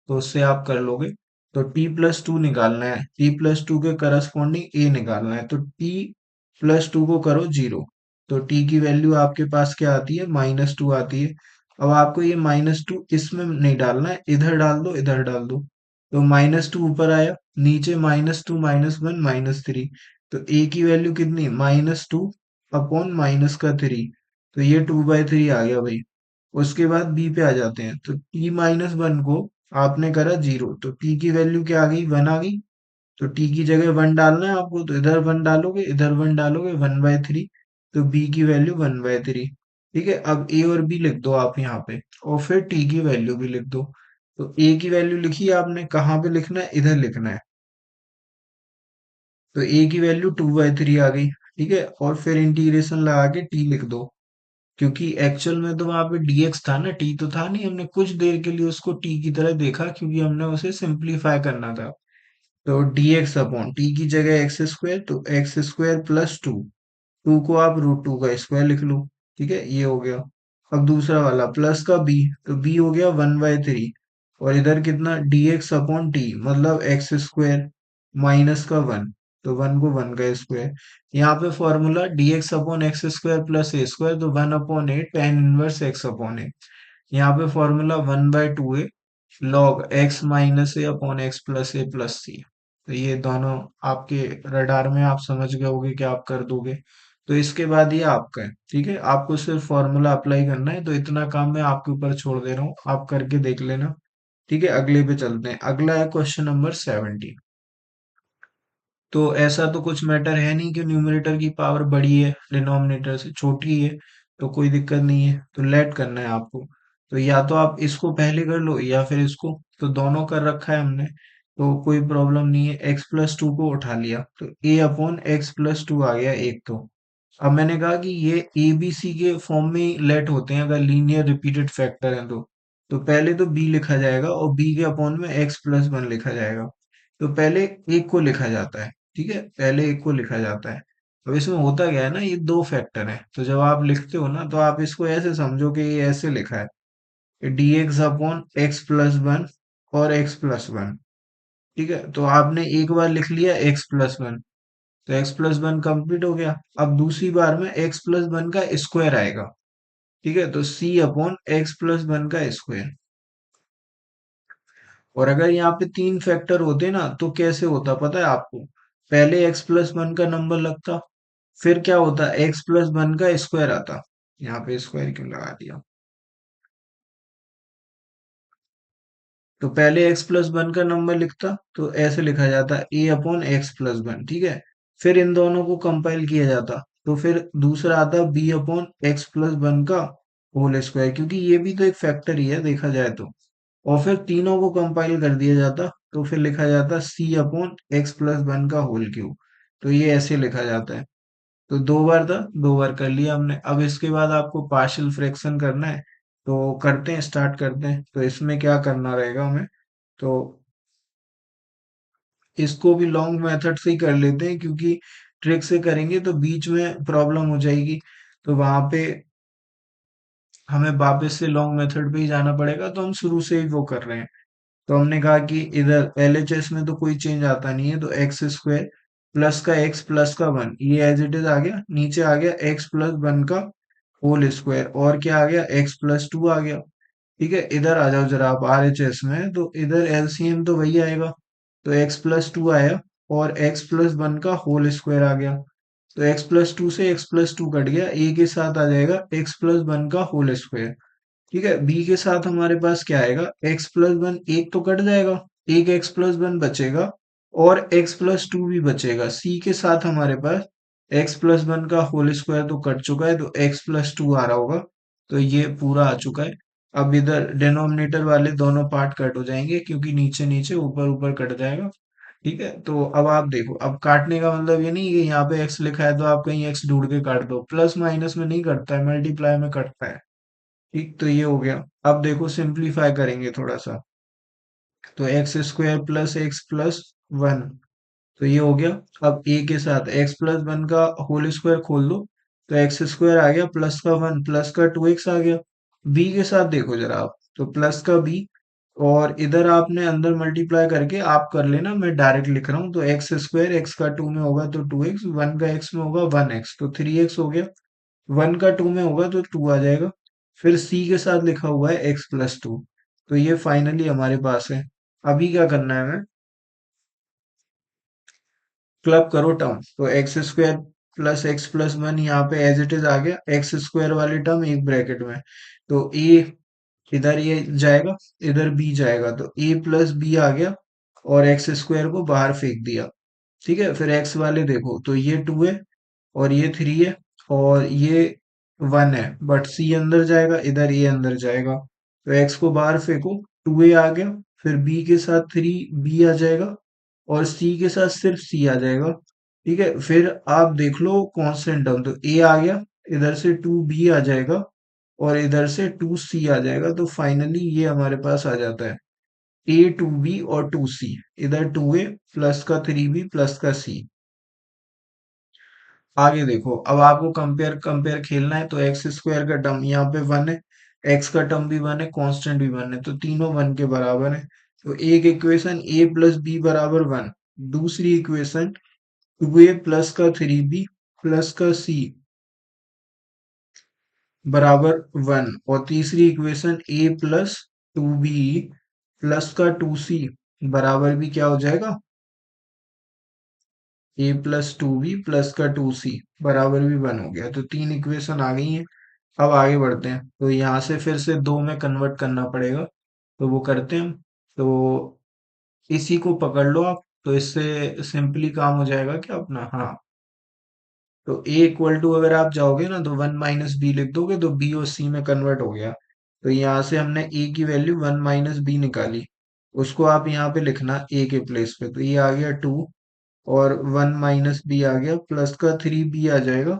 तो उससे आप कर लोगे। तो टी प्लस 2 निकालना है, टी प्लस 2 के करस्पॉन्डिंग ए निकालना है, तो टी प्लस 2 को करो 0। तो टी की वैल्यू आपके पास क्या आती है, -2 आती है। अब आपको ये -2 इसमें नहीं डालना है, इधर डाल दो, इधर डाल दो। तो -2 ऊपर आया, नीचे -2 -1 -3। तो ए की वैल्यू कितनी, -2 अपॉन माइनस का 3। तो ये 2/3 आ गया भाई। उसके बाद बी पे आ जाते हैं, तो t-1 को आपने करा 0, तो t की वैल्यू क्या आ गई, 1 आ गई। तो t की जगह 1 डालना है आपको, तो इधर 1 डालोगे, इधर 1 डालोगे, 1/3। तो b की वैल्यू 1/3। ठीक है, अब a और b लिख दो आप यहाँ पे, और फिर t की वैल्यू भी लिख दो। तो a की वैल्यू लिखी आपने, कहाँ पे लिखना है, इधर लिखना है। तो a की वैल्यू 2/3 आ गई। ठीक है, और फिर इंटीग्रेशन लगा के t लिख दो, क्योंकि एक्चुअल में तो वहां पे dx था ना, t तो था नहीं, हमने कुछ देर के लिए उसको t की तरह देखा क्योंकि हमने उसे सिंप्लीफाई करना था। तो dx अपॉन टी की जगह एक्स स्क्वायर, तो एक्स स्क्वायर प्लस 2, 2 को आप √2 का स्क्वायर लिख लो। ठीक है, ये हो गया। अब दूसरा वाला प्लस का b, तो b हो गया 1/3। और इधर कितना, dx अपॉन टी मतलब एक्स स्क्वायर माइनस का 1, तो 1 को 1 का स्क्वायर। यहाँ पे formula dx upon x square plus a square, तो 1/8 tan inverse x upon a. यहाँ पे formula 1/2 log x minus a upon x plus a plus c. तो ये दोनों आपके रडार में आप समझ गए होगे कि आप कर दोगे। तो इसके बाद ये आपका है। ठीक है, आपको सिर्फ फॉर्मूला अप्लाई करना है, तो इतना काम मैं आपके ऊपर छोड़ दे रहा हूँ, आप करके देख लेना। ठीक है, अगले पे चलते हैं। अगला है क्वेश्चन नंबर 70। तो ऐसा तो कुछ मैटर है नहीं कि न्यूमरेटर की पावर बड़ी है डिनोमिनेटर से, छोटी है, तो कोई दिक्कत नहीं है। तो लेट करना है आपको, तो या तो आप इसको पहले कर लो या फिर इसको, तो दोनों कर रखा है हमने, तो कोई प्रॉब्लम नहीं है। एक्स प्लस 2 को उठा लिया, तो ए अपॉन एक्स प्लस 2 आ गया एक। तो अब मैंने कहा कि ये ए बी सी के फॉर्म में ही लेट होते हैं अगर लीनियर रिपीटेड फैक्टर हैं तो पहले तो बी लिखा जाएगा और बी के अपॉन में एक्स प्लस 1 लिखा जाएगा। तो पहले एक को लिखा जाता है। ठीक है, पहले एक को लिखा जाता है। अब इसमें होता क्या है ना, ये दो फैक्टर है, तो जब आप लिखते हो ना, तो आप इसको ऐसे समझो कि ये ऐसे लिखा है, D x upon x plus 1 और एक्स प्लस 1। ठीक है, तो आपने एक बार लिख लिया एक्स प्लस 1, तो एक्स प्लस 1 कंप्लीट हो गया। अब दूसरी बार में एक्स प्लस 1 का स्क्वायर आएगा। ठीक है, तो सी अपॉन एक्स प्लस 1 का स्क्वायर। और अगर यहाँ पे तीन फैक्टर होते ना, तो कैसे होता पता है आपको, पहले एक्स प्लस 1 का नंबर लगता, फिर क्या होता, एक्स प्लस 1 का स्क्वायर आता। यहाँ पे स्क्वायर क्यों लगा दिया, तो पहले एक्स प्लस वन का नंबर लिखता तो ऐसे लिखा जाता ए अपॉन एक्स प्लस वन, ठीक है। फिर इन दोनों को कंपाइल किया जाता, तो फिर दूसरा आता b upon x plus one का होल स्क्वायर, क्योंकि ये भी तो एक फैक्टर ही है देखा जाए तो। और फिर तीनों को कंपाइल कर दिया जाता, तो फिर लिखा जाता सी अपॉन एक्स प्लस वन का होल क्यूब। तो ये ऐसे लिखा जाता है। तो दो बार था, दो बार कर लिया हमने। अब इसके बाद आपको पार्शियल फ्रैक्शन करना है, तो करते हैं, स्टार्ट करते हैं। तो इसमें क्या करना रहेगा हमें, तो इसको भी लॉन्ग मेथड से ही कर लेते हैं, क्योंकि ट्रिक से करेंगे तो बीच में प्रॉब्लम हो जाएगी, तो वहां पे हमें वापस से लॉन्ग मेथड पे ही जाना पड़ेगा। तो हम शुरू से ही वो कर रहे हैं। तो हमने कहा कि इधर एलएचएस में तो कोई चेंज आता नहीं है, तो एक्स स्क्वायर प्लस का एक्स प्लस का वन, ये एज इट इज आ गया। नीचे आ गया एक्स प्लस वन का होल स्क्वायर, और क्या आ गया, एक्स प्लस टू आ गया। ठीक है, इधर आ जाओ जरा आप आरएचएस में, तो इधर एलसीएम तो वही आएगा। तो एक्स प्लस टू आया, और एक्स प्लस वन का होल स्क्वायर आ गया। तो एक्स प्लस टू से एक्स प्लस टू कट गया, ए के साथ आ जाएगा एक्स प्लस वन का होल स्क्वायर। ठीक है, बी के साथ हमारे पास क्या आएगा, एक्स प्लस वन, एक तो कट जाएगा, एक एक्स प्लस वन बचेगा, और एक्स प्लस टू भी बचेगा। सी के साथ हमारे पास एक्स प्लस वन का होल स्क्वायर तो कट चुका है, तो एक्स प्लस टू आ रहा होगा। तो ये पूरा आ चुका है। अब इधर डिनोमिनेटर वाले दोनों पार्ट कट हो जाएंगे, क्योंकि नीचे नीचे ऊपर ऊपर कट जाएगा। ठीक है, तो अब आप देखो, अब काटने का मतलब ये नहीं कि यहाँ पे एक्स लिखा है तो आप कहीं एक्स ढूंढ के काट दो, प्लस माइनस में नहीं कटता है, मल्टीप्लाई में कटता है। ठीक, तो ये हो गया। अब देखो सिंपलीफाई करेंगे थोड़ा सा, तो x square plus x plus one, तो ये हो गया। अब ए के साथ एक्स प्लस वन का होल स्क्वायर खोल दो, तो एक्स स्क्वायर आ गया, प्लस का वन प्लस का टू एक्स आ गया। बी के साथ देखो जरा आप, तो प्लस का बी, और इधर आपने अंदर मल्टीप्लाई करके आप कर लेना, मैं डायरेक्ट लिख रहा हूँ। तो एक्स स्क्वायर एक्स का टू में होगा तो टू एक्स, वन का एक्स में होगा वन एक्स, तो थ्री एक्स हो गया। वन का टू में होगा तो टू आ जाएगा। फिर सी के साथ लिखा हुआ है एक्स प्लस टू, तो ये फाइनली हमारे पास है। अभी क्या करना है हमें, क्लब करो टर्म, तो x square plus x plus one यहाँ पे एज इट इज आ गया, एक्स स्क्वायर वाली टर्म एक ब्रैकेट में, तो ए इधर ये जाएगा, इधर बी जाएगा, तो ए प्लस बी आ गया, और एक्स स्क्वायर को बाहर फेंक दिया। ठीक है, फिर एक्स वाले देखो, तो ये टू है, और ये थ्री है, और ये वन है, बट सी अंदर जाएगा, इधर ए अंदर जाएगा, तो एक्स को बाहर फेंको, टू ए आ गया। फिर बी के साथ थ्री बी आ जाएगा, और सी के साथ सिर्फ सी आ जाएगा। ठीक है, फिर आप देख लो कांस्टेंट टर्म, तो ए आ गया, इधर से टू बी आ जाएगा, और इधर से टू सी आ जाएगा, तो फाइनली ये हमारे पास आ जाता है ए टू बी और टू सी। इधर टू ए प्लस का थ्री बी प्लस का सी। आगे देखो, अब आपको कंपेयर कंपेयर खेलना है, तो एक्स स्क्वायर का टर्म यहाँ पे वन है, एक्स का टर्म भी वन है, कांस्टेंट भी वन है, तो तीनों वन के बराबर है। तो एक इक्वेशन ए प्लस बी बराबर वन, दूसरी इक्वेशन टू ए प्लस का थ्री बी प्लस का सी बराबर वन, और तीसरी equation A plus to be plus का टू सी बराबर भी क्या हो जाएगा, ए प्लस टू बी प्लस का टू सी बराबर भी वन हो गया। तो तीन इक्वेशन आ गई हैं। अब आगे बढ़ते हैं, तो यहाँ से फिर से दो में कन्वर्ट करना पड़ेगा, तो वो करते हैं हम। तो इसी को पकड़ लो आप, तो इससे सिंपली काम हो जाएगा क्या अपना, हाँ। तो ए इक्वल टू अगर आप जाओगे ना, तो वन माइनस बी लिख दोगे, तो बी और सी में कन्वर्ट हो गया। तो यहाँ से हमने ए की वैल्यू वन माइनस बी निकाली, उसको आप यहाँ पे लिखना ए के प्लेस पे, तो ये आ गया टू, और वन माइनस बी आ गया, प्लस का थ्री बी आ जाएगा,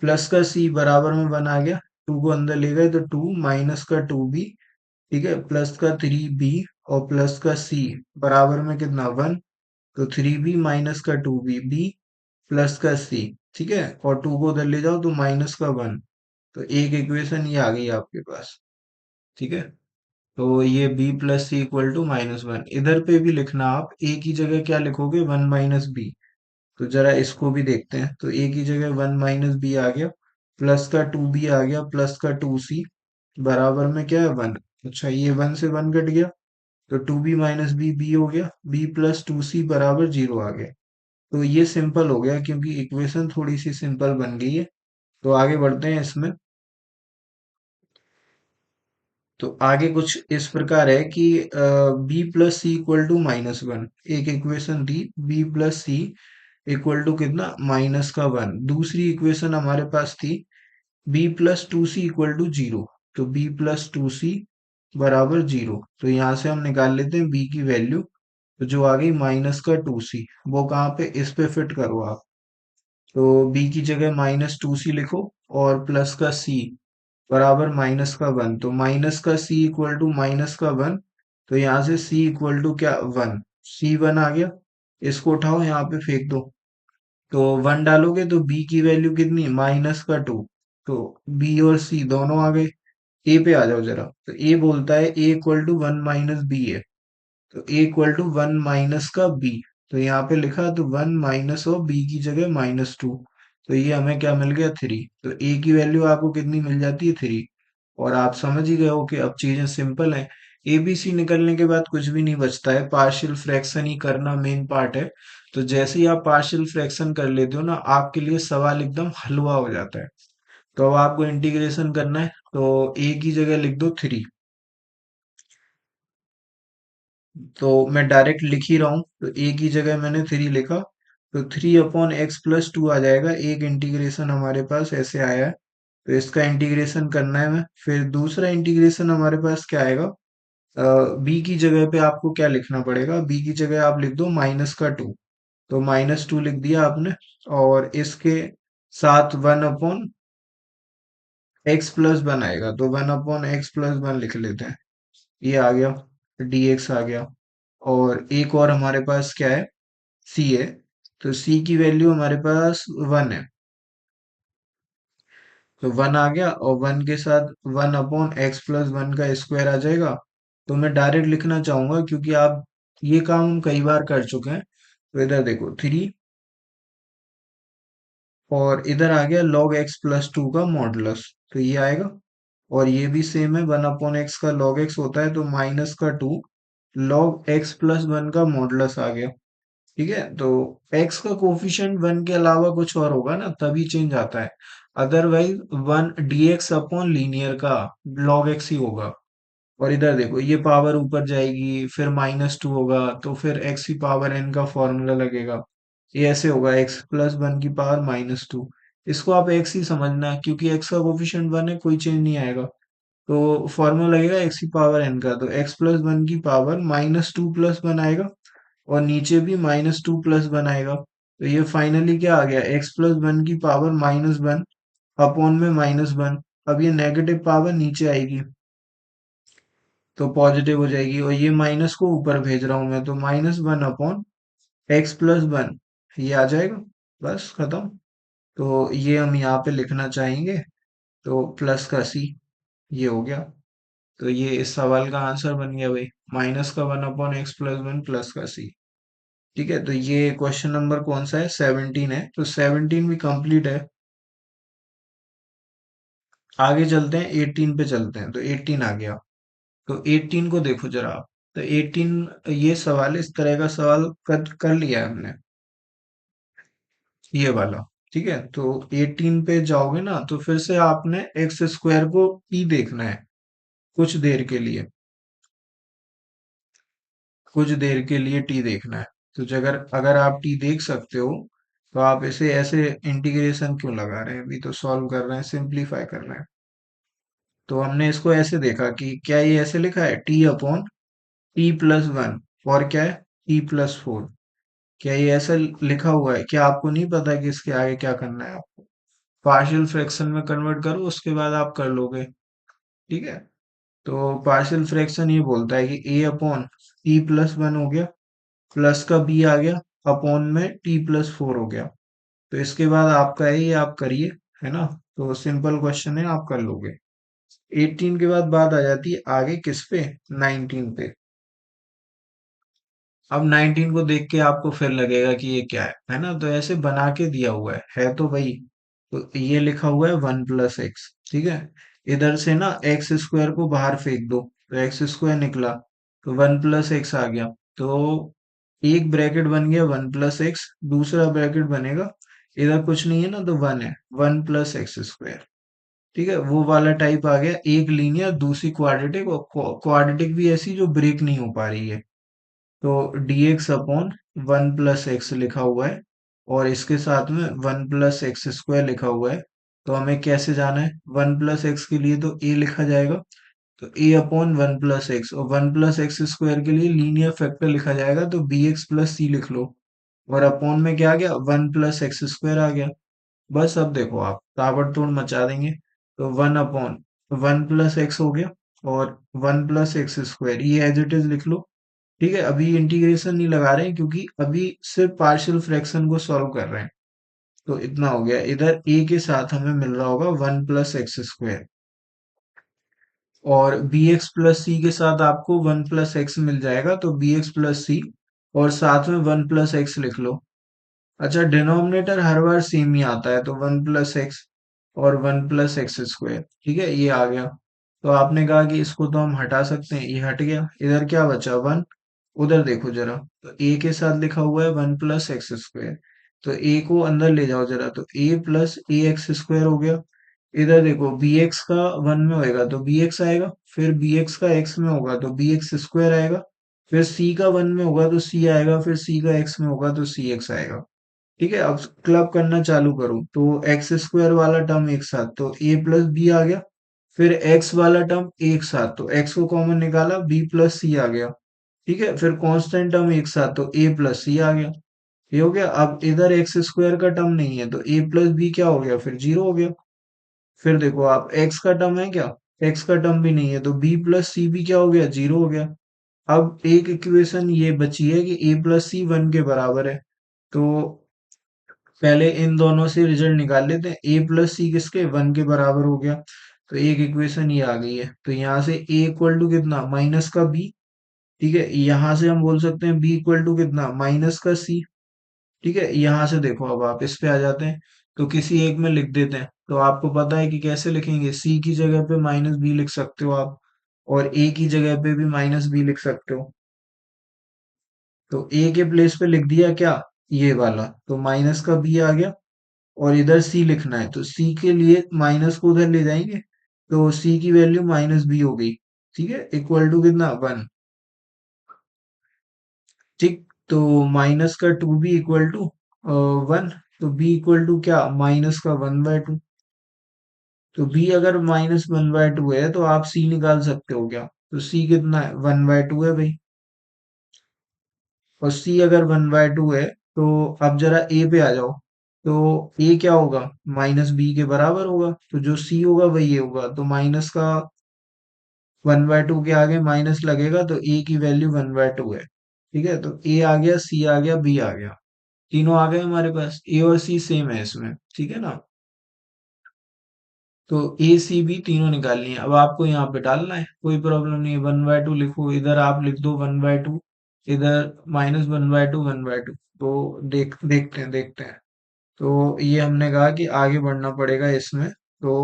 प्लस का सी बराबर में वन आ गया, टू को अंदर ले गए तो टू माइनस का टू बी, ठीक है, प्लस का थ्री बी, और प्लस का सी बराबर में कितना, वन। तो थ्री बी माइनस का टू बी, बी प्लस का सी, ठीक है, और टू को उधर ले जाओ तो माइनस का वन। तो एक इक्वेशन ये आ गई आपके पास। ठीक है, तो ये b plus c equal to minus one, इधर पे भी लिखना आप, ए की जगह क्या लिखोगे, वन माइनस बी। तो जरा इसको भी देखते हैं, तो ए की जगह वन माइनस बी आ गया, प्लस का टू बी आ गया, प्लस का टू सी बराबर में क्या है, वन। अच्छा, ये वन से वन कट गया, तो two b minus b b हो गया, बी प्लस टू सी बराबर जीरो आ गया। तो ये सिंपल हो गया, क्योंकि इक्वेशन थोड़ी सी सिंपल बन गई है। तो आगे बढ़ते हैं इसमें। तो आगे कुछ इस प्रकार है कि b plus c equal to -1, एक इक्वेशन दी b plus c equal to कितना -1। दूसरी इक्वेशन हमारे पास थी b plus two c equal to 0। तो बी प्लस टू सी बराबर 0, तो यहाँ से हम निकाल लेते हैं बी की वैल्यू। तो जो आ गई -2c, वो कहाँ पे, इस पे फिट करो आप। तो बी की जगह -2c लिखो और प्लस का सी बराबर -1। तो माइनस का सी इक्वल टू -1। तो यहाँ से सी इक्वल टू क्या, 1। C1 आ गया। इसको उठाओ यहाँ पे फेंक दो। तो 1 डालोगे तो बी की वैल्यू कितनी, -2। तो बी और सी दोनों आ गए। ए पे आ जाओ जरा। तो ए बोलता है ए इक्वल टू 1 - बी है। तो ए इक्वल टू 1 - का बी। तो यहाँ पे लिखा तो 1 - और बी की जगह -2। तो ये हमें क्या मिल गया, 3। तो ए की वैल्यू आपको कितनी मिल जाती है, 3। और आप समझ ही गए हो कि अब चीजें सिंपल हैं। एबीसी निकलने के बाद कुछ भी नहीं बचता है, पार्शियल फ्रैक्शन ही करना मेन पार्ट है। तो जैसे ही आप पार्शियल फ्रैक्शन कर लेते हो ना, आपके लिए सवाल एकदम हलवा हो जाता है। तो अब आपको इंटीग्रेशन करना है, तो ए की जगह लिख दो 3। तो मैं डायरेक्ट लिख ही रहा हूँ, तो ए की जगह मैंने 3 लिखा। तो 3/x+2 आ जाएगा। एक इंटीग्रेशन हमारे पास ऐसे आया है। तो इसका इंटीग्रेशन करना है। मैं फिर दूसरा इंटीग्रेशन हमारे पास क्या आएगा, बी की जगह पे आपको क्या लिखना पड़ेगा, बी की जगह आप लिख दो -2। तो -2 लिख दिया आपने। और इसके साथ 1/x+1 आएगा। तो 1/x+1 लिख लेते हैं। ये आ गया, dx आ गया। और एक और हमारे पास क्या है, c है। तो c की वैल्यू हमारे पास 1 है। तो 1 आ गया, और 1 के साथ 1/x+1 का स्क्वायर आ जाएगा। तो मैं डायरेक्ट लिखना चाहूंगा, क्योंकि आप ये काम हम कई बार कर चुके हैं। तो इधर देखो 3, और इधर आ गया log x+2 का मॉडुलस। तो ये आएगा। और ये भी सेम है, 1/x का log x होता है, तो -2 log x+1 का मॉडुलस आ गया। ठीक है। तो x का कोफिशिएंट 1 के अलावा कुछ और होगा ना, तभी चेंज आता है। अदरवाइज 1 dx अपॉन लीनियर का log x ही होगा। और इधर देखो, ये पावर ऊपर जाएगी, फिर -2 होगा, तो फिर x की पावर n का फॉर्मूला लगेगा। ये ऐसे होगा, x+1 की पावर -2। इसको आप x ही समझना, क्योंकि x का कोफिशिएंट 1 है, कोई चेंज नहीं आएगा। तो फॉर्मूला लगेगा x की पावर n का। तो x+1 की पावर -2 + 1 आएगा। और नीचे भी -2 + 1 आएगा। तो ये फाइनली क्या आ गया, x+1 की पावर -1 अपॉन में -1। अब ये नेगेटिव पावर नीचे आएगी, तो पॉजिटिव हो जाएगी। और ये माइनस को ऊपर भेज रहा हूं मैं, तो -1/x+1 ये आ जाएगा। बस खत्म। तो ये हम यहाँ पे लिखना चाहेंगे। तो प्लस का सी, ये हो गया। तो ये इस सवाल का आंसर बन गया भाई, -1/x+1 प्लस का सी। ठीक है। तो ये क्वेश्चन नंबर कौन सा है, 17 है। तो 17 भी कंप्लीट है। आगे चलते हैं, 18 पे चलते हैं। तो 18 आ गया। तो 18 को देखो जरा आप। तो 18, ये सवाल, इस तरह का सवाल कर लिया है हमने, ये वाला। ठीक है। तो 18 पे जाओगे ना, तो फिर से आपने एक्स स्क्वायर को टी देखना है कुछ देर के लिए। कुछ देर के लिए टी देखना है। तो अगर अगर आप टी देख सकते हो, तो आप इसे ऐसे इंटीग्रेशन क्यों लगा रहे हैं, अभी तो सॉल्व कर रहे हैं, सिंपलीफाई कर रहे हैं। तो हमने इसको ऐसे देखा कि क्या ये ऐसे लिखा है, t/t+1, और क्या है, t+4। क्या ये ऐसा लिखा हुआ है, क्या आपको नहीं पता कि इसके आगे क्या करना है आपको। पार्शियल फ्रैक्शन में कन्वर्ट करो, उसके बाद आप कर लोगे। ठीक है। तो पार्शियल फ्रैक्शन ये बोलता है कि a/t+1 हो गया, प्लस का b आ गया, अपॉन में t+4 हो गया। तो इसके बाद आपका है, ये आप करिए, है ना। तो सिंपल क्वेश्चन है, आप कर लोगे। 18 के बाद बात आ जाती है आगे किस पे, 19 पे। अब 19 को देख के आपको फिर लगेगा कि ये क्या है ना। तो ऐसे बना के दिया हुआ है तो वही। तो ये लिखा हुआ है 1 + x। ठीक है। इधर से ना एक्स स्क्वायर को बाहर फेंक दो, तो एक्स स्क्वायर निकला। तो 1 + x आ गया। तो एक ब्रैकेट बन गया 1 + x, दूसरा ब्रैकेट बनेगा, इधर कुछ नहीं है ना, तो 1 है, 1 + x स्क्वायर। ठीक है, वो वाला टाइप आ गया, एक लीनियर दूसरी क्वाड्रेटिक, और क्वाड्रेटिक भी ऐसी जो ब्रेक नहीं हो पा रही है। तो dx upon one plus x लिखा हुआ है, और इसके साथ में वन प्लस एक्स स्क्वायर लिखा हुआ है। तो हमें कैसे जाना है, वन प्लस एक्स के लिए तो a लिखा जाएगा, तो a upon one plus x, और वन प्लस एक्स स्क्वायर के लिए लीनियर फैक्टर लिखा जाएगा, तो bx प्लस c लिख लो। और अपॉन में क्या आ गया, वन प्लस एक्स स्क्वायर आ गया। बस अब देखो आप ताबड़तोड़ मचा देंगे। तो one upon one plus x हो गया, और वन प्लस एक्स स्क्वायर ये एज इट इज लिख लो। ठीक है, अभी इंटीग्रेशन नहीं लगा रहे हैं क्योंकि अभी सिर्फ पार्शियल फ्रैक्शन को सॉल्व कर रहे हैं। तो इतना हो गया, इधर a के साथ हमें मिल रहा होगा वन प्लस एक्स स्क्वायर, और bx प्लस सी के साथ आपको वन प्लस एक्स मिल जाएगा, तो bx प्लस सी, और साथ में वन प्लस एक्स लिख लो। अच्छा, डिनोमिनेटर हर बार सेम ही आता है, तो वन प्लस एक्स और वन प्लस एक्स स्क्वायर, ठीक है, ये आ गया। तो आपने कहा कि इसको तो हम हटा सकते हैं, ये हट गया, इधर क्या बचा, वन। उधर देखो जरा, तो ए के साथ लिखा हुआ है वन प्लस एक्स स्क्वायर, तो ए को अंदर ले जाओ जरा, तो a plus A x square हो गया। इधर देखो, बी एक्स का वन में होएगा तो बी एक्स आएगा, फिर बी एक्स का एक्स में होगा तो बी एक्स स्क्वायर आएगा, फिर सी का वन में होगा तो सी आएगा, फिर सी का एक्स में होगा तो सी एक्स आएगा। ठीक है, अब क्लब करना चालू करूं, तो एक्स स्क्वायर वाला टर्म एक साथ, तो ए प्लस बी आ गया, फिर एक्स वाला टर्म एक साथ, तो एक्स को कॉमन निकाला, बी प्लस सी आ गया। ठीक है, फिर कांस्टेंट टर्म एक साथ, तो ए प्लस सी आ गया। ये हो गया। अब इधर एक्स स्क्वायर का टर्म नहीं है, तो ए प्लस बी क्या हो गया, फिर जीरो हो गया। फिर देखो आप, एक्स का टर्म है क्या, एक्स का टर्म भी नहीं है, तो बी प्लस सी भी क्या हो गया, जीरो हो गया। अब एक इक्वेशन ये बची है कि ए प्लस सी वन के बराबर है। तो पहले इन दोनों से रिजल्ट निकाल लेते हैं, ए प्लस सी किसके, वन के बराबर हो गया। तो एक इक्वेशन ये आ गई है, तो यहाँ से ए इक्वल टू कितना, माइनस का बी। ठीक है, यहाँ से हम बोल सकते हैं बी इक्वल टू कितना, माइनस का सी। ठीक है, यहाँ से देखो, अब आप इस पे आ जाते हैं, तो किसी एक में लिख देते हैं। तो आपको पता है कि कैसे लिखेंगे, सी की जगह पे माइनस बी लिख सकते हो आप, और ए की जगह पे भी माइनस बी लिख सकते हो। तो ए के प्लेस पे लिख दिया क्या, ये वाला, तो माइनस का बी आ गया। और इधर सी लिखना है, तो सी के लिए माइनस को उधर ले जाएंगे, तो सी की वैल्यू माइनस बी हो गई। ठीक है, इक्वल टू कितना, वन। ठीक, तो माइनस का two b equal to one, तो बी इक्वल टू क्या, माइनस का वन बाय टू। तो बी अगर माइनस वन बाय टू है, तो आप सी निकाल सकते हो क्या, तो सी कितना है, वन बाय टू है भाई। और सी अगर वन बाय टू है, तो अब जरा ए पे आ जाओ, तो ए क्या होगा, माइनस बी के बराबर होगा, तो जो सी होगा वही ये होगा, तो माइनस का वन बाय टू के आगे माइनस लगेगा, तो ए की वैल्यू वन बाय टू है। ठीक है, तो ए आ गया, सी आ गया, बी आ गया, तीनों आ गए हमारे पास, ए और सी सेम है इसमें, ठीक है ना। तो ए सी बी तीनों निकाल लिए, अब आपको यहाँ पे डालना है, कोई प्रॉब्लम नहीं है, वन बाय टू लिखो, इधर आप लिख दो वन बाय टू, इधर minus one by to, one by two. तो देखते हैं। तो ये हमने कहा कि आगे बढ़ना पड़ेगा इसमें। तो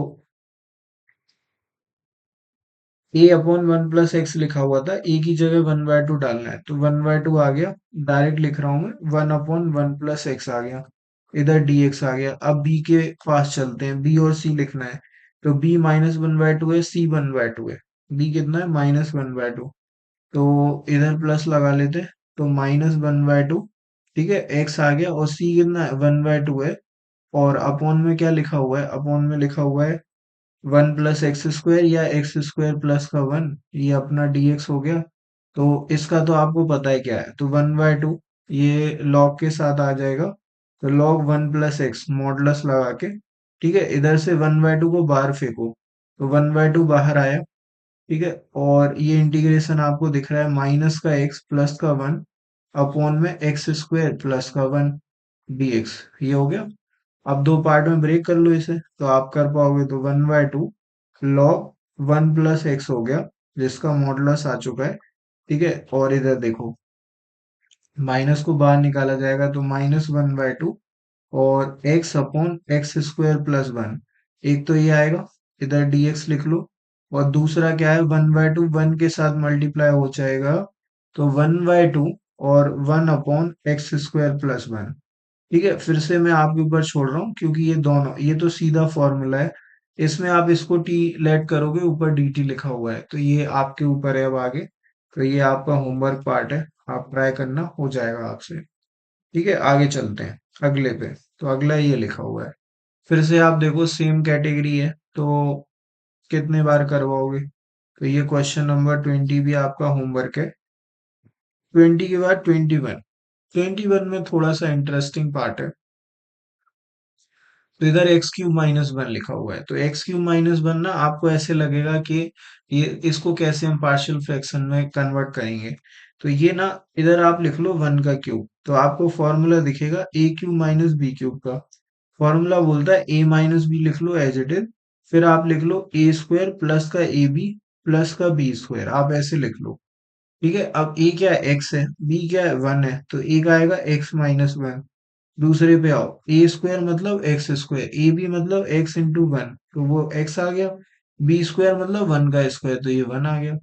a upon one plus x लिखा हुआ था, ए की जगह वन बाय टू डालना है, तो वन बाय टू आ गया, डायरेक्ट लिख रहा हूं मैं, one upon one plus x आ गया, इधर डी एक्स आ गया। अब बी के पास चलते हैं, बी और सी लिखना है, तो b minus one by two है, सी वन बाय टू है, बी कितना है, माइनस वन बाय टू। तो इधर प्लस लगा लेते हैं, तो माइनस वन बाय टू। ठीक है, एक्स आ गया, और सी कितना है, वन बाय टू है, और अपॉन में क्या लिखा हुआ है, अपॉन में लिखा हुआ है वन प्लस एक्स स्क्वायर, या एक्स स्क्वायर प्लस का वन, ये अपना dx हो गया। तो इसका तो आपको पता है क्या है, तो वन बाय टू, ये लॉग के साथ आ जाएगा, तो log one plus x modulus लगा के। ठीक है, इधर से वन बाय टू को बाहर फेंको, तो वन बाय टू बाहर आया। ठीक है, और ये इंटीग्रेशन आपको दिख रहा है, माइनस का एक्स प्लस का वन, अपॉन में एक्स स्क्वायर प्लस का वन dx, ये हो गया। अब दो पार्ट में ब्रेक कर लो इसे, तो आप कर पाओगे, तो one by to log one plus x हो गया, जिसका मॉडुलस आ चुका है। ठीक है, और इधर देखो, माइनस को बाहर निकाला जाएगा, तो माइनस वन बाय टू, और x upon x square plus one, एक तो ये आएगा, इधर dx लिख लो। और दूसरा क्या है, वन बाय टू वन के साथ मल्टीप्लाई हो जाएगा, तो वन बाय टू और one upon x square plus one. ठीक है, फिर से मैं आपके ऊपर छोड़ रहा हूँ, क्योंकि ये दोनों, ये तो सीधा फॉर्मूला है, इसमें आप इसको टी लेट करोगे, ऊपर डी टी लिखा हुआ है, तो ये आपके ऊपर है अब आगे। तो ये आपका होमवर्क पार्ट है, आप ट्राई करना, हो जाएगा आपसे। ठीक है, आगे चलते हैं अगले पे। तो अगला ये लिखा हुआ है, फिर से आप देखो सेम कैटेगरी है, तो कितने बार करवाओगे। तो ये क्वेश्चन नंबर 20 भी आपका होमवर्क है। 20 के बाद 21। 21 में थोड़ा सा इंटरेस्टिंग पार्ट है। तो इधर एक्स क्यूब माइनस वन लिखा हुआ है, तो एक्स क्यूब माइनस वन ना आपको ऐसे लगेगा कि ये इसको कैसे हम पार्शियल फ्रैक्शन में कन्वर्ट करेंगे। तो ये ना, इधर आप लिख लो वन का क्यूब, तो आपको फॉर्मूला दिखेगा ए क्यूब माइनस बी क्यूब का। फॉर्मूला बोलता है ए माइनस बी, लिख लो एज इट इज। फिर आप लिख लो ए स्क्वायर प्लस का ए बी प्लस का बी स्क्वायर, आप ऐसे लिख लो। ठीक है, अब ए क्या है, एक्स है, बी क्या है, वन है, तो ए का आएगा एक्स माइनस वन। दूसरे पे आओ, ए स्क्वायर मतलब एक्स स्क्वायर, ए बी मतलब एक्स इंटू वन, तो वो एक्स आ गया। बी स्क्वायर मतलब वन का स्क्वायर, तो ये वन आ गया।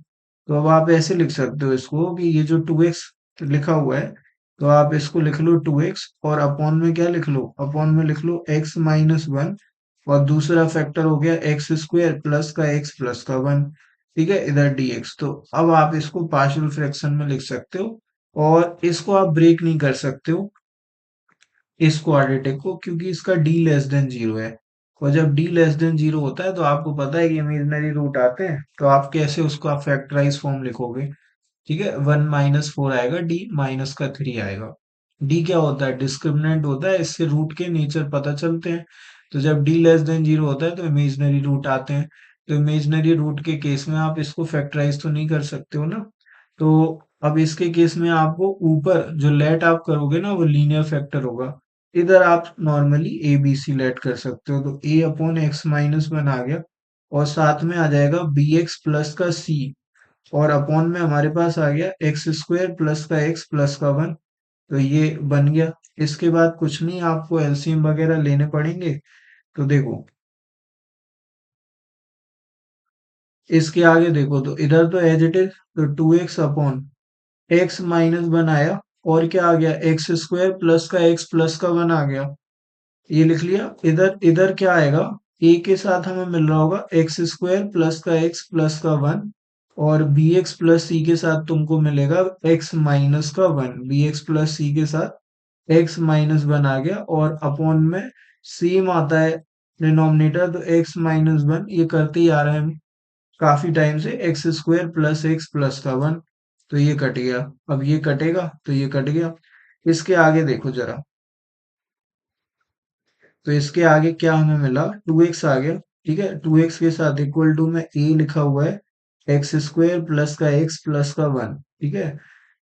तो अब आप ऐसे लिख सकते हो इसको कि ये जो टू एक्स लिखा हुआ है, तो आप इसको लिख लो टू एक्स, और अपॉन में क्या लिख लो, अपॉन में लिख लो एक्स माइनस वन, और दूसरा फैक्टर हो गया एक्स स्क्वायर प्लस का एक्स प्लस का वन। ठीक है, इधर डी एक्स। तो अब आप इसको पार्शियल फ्रैक्शन में लिख सकते हो, और इसको आप ब्रेक नहीं कर सकते हो इस क्वाड्रेटिक को, क्योंकि इसका d लेस देन जीरो है। और जब d लेस देन जीरो होता है, तो आपको पता है कि इमेजिनरी रूट आते हैं, तो आप कैसे उसको आप फैक्टराइज फॉर्म लिखोगे। ठीक है, वन माइनस फोर आएगा, d माइनस का थ्री आएगा। d क्या होता है, डिस्क्रिमिनेंट होता है, इससे रूट के नेचर पता चलते हैं। तो जब d लेस देन जीरो होता है, तो इमेजिनरी रूट आते हैं। तो इमेजिनरी रूट के केस में आप इसको फैक्टराइज तो नहीं कर सकते हो ना। तो अब इसके केस में आपको ऊपर जो लेट आप करोगे ना, वो लीनियर फैक्टर होगा। इधर आप normally a B C let कर सकते हो, तो a upon x minus one आ गया, और साथ में आ जाएगा बी एक्स प्लस का सी, और अपॉन में हमारे पास आ गया एक्स स्क्वायर प्लस का एक्स प्लस का वन। तो ये बन गया। इसके बाद कुछ नहीं, आपको एलसीएम वगैरह लेने पड़ेंगे। तो देखो, इसके आगे देखो, तो इधर तो एज इट इज, तो two x upon x minus one आया, और क्या आ गया, एक्स स्क्वायर प्लस का एक्स प्लस का वन आ गया। ये लिख लिया। इधर इधर क्या आएगा, ए के साथ हमें मिल रहा होगा एक्स स्क्वायर प्लस का एक्स प्लस का वन, और बी एक्स प्लस सी के साथ तुमको मिलेगा एक्स माइनस का वन। बी एक्स प्लस सी के साथ एक्स माइनस वन आ गया, और अपॉन में सेम आता है डिनोमिनेटर, तो एक्स माइनस वन, ये करते ही आ रहे हैं हम काफी टाइम से, x square plus x plus का वन। तो ये कट गया। अब ये कटेगा, तो ये कट गया। इसके आगे देखो जरा, तो इसके आगे क्या हमें मिला, टू एक्स आ गया। ठीक है, टू एक्स के साथ इक्वल टू में ए लिखा हुआ है एक्स स्क्वायर प्लस का एक्स प्लस का वन। ठीक है,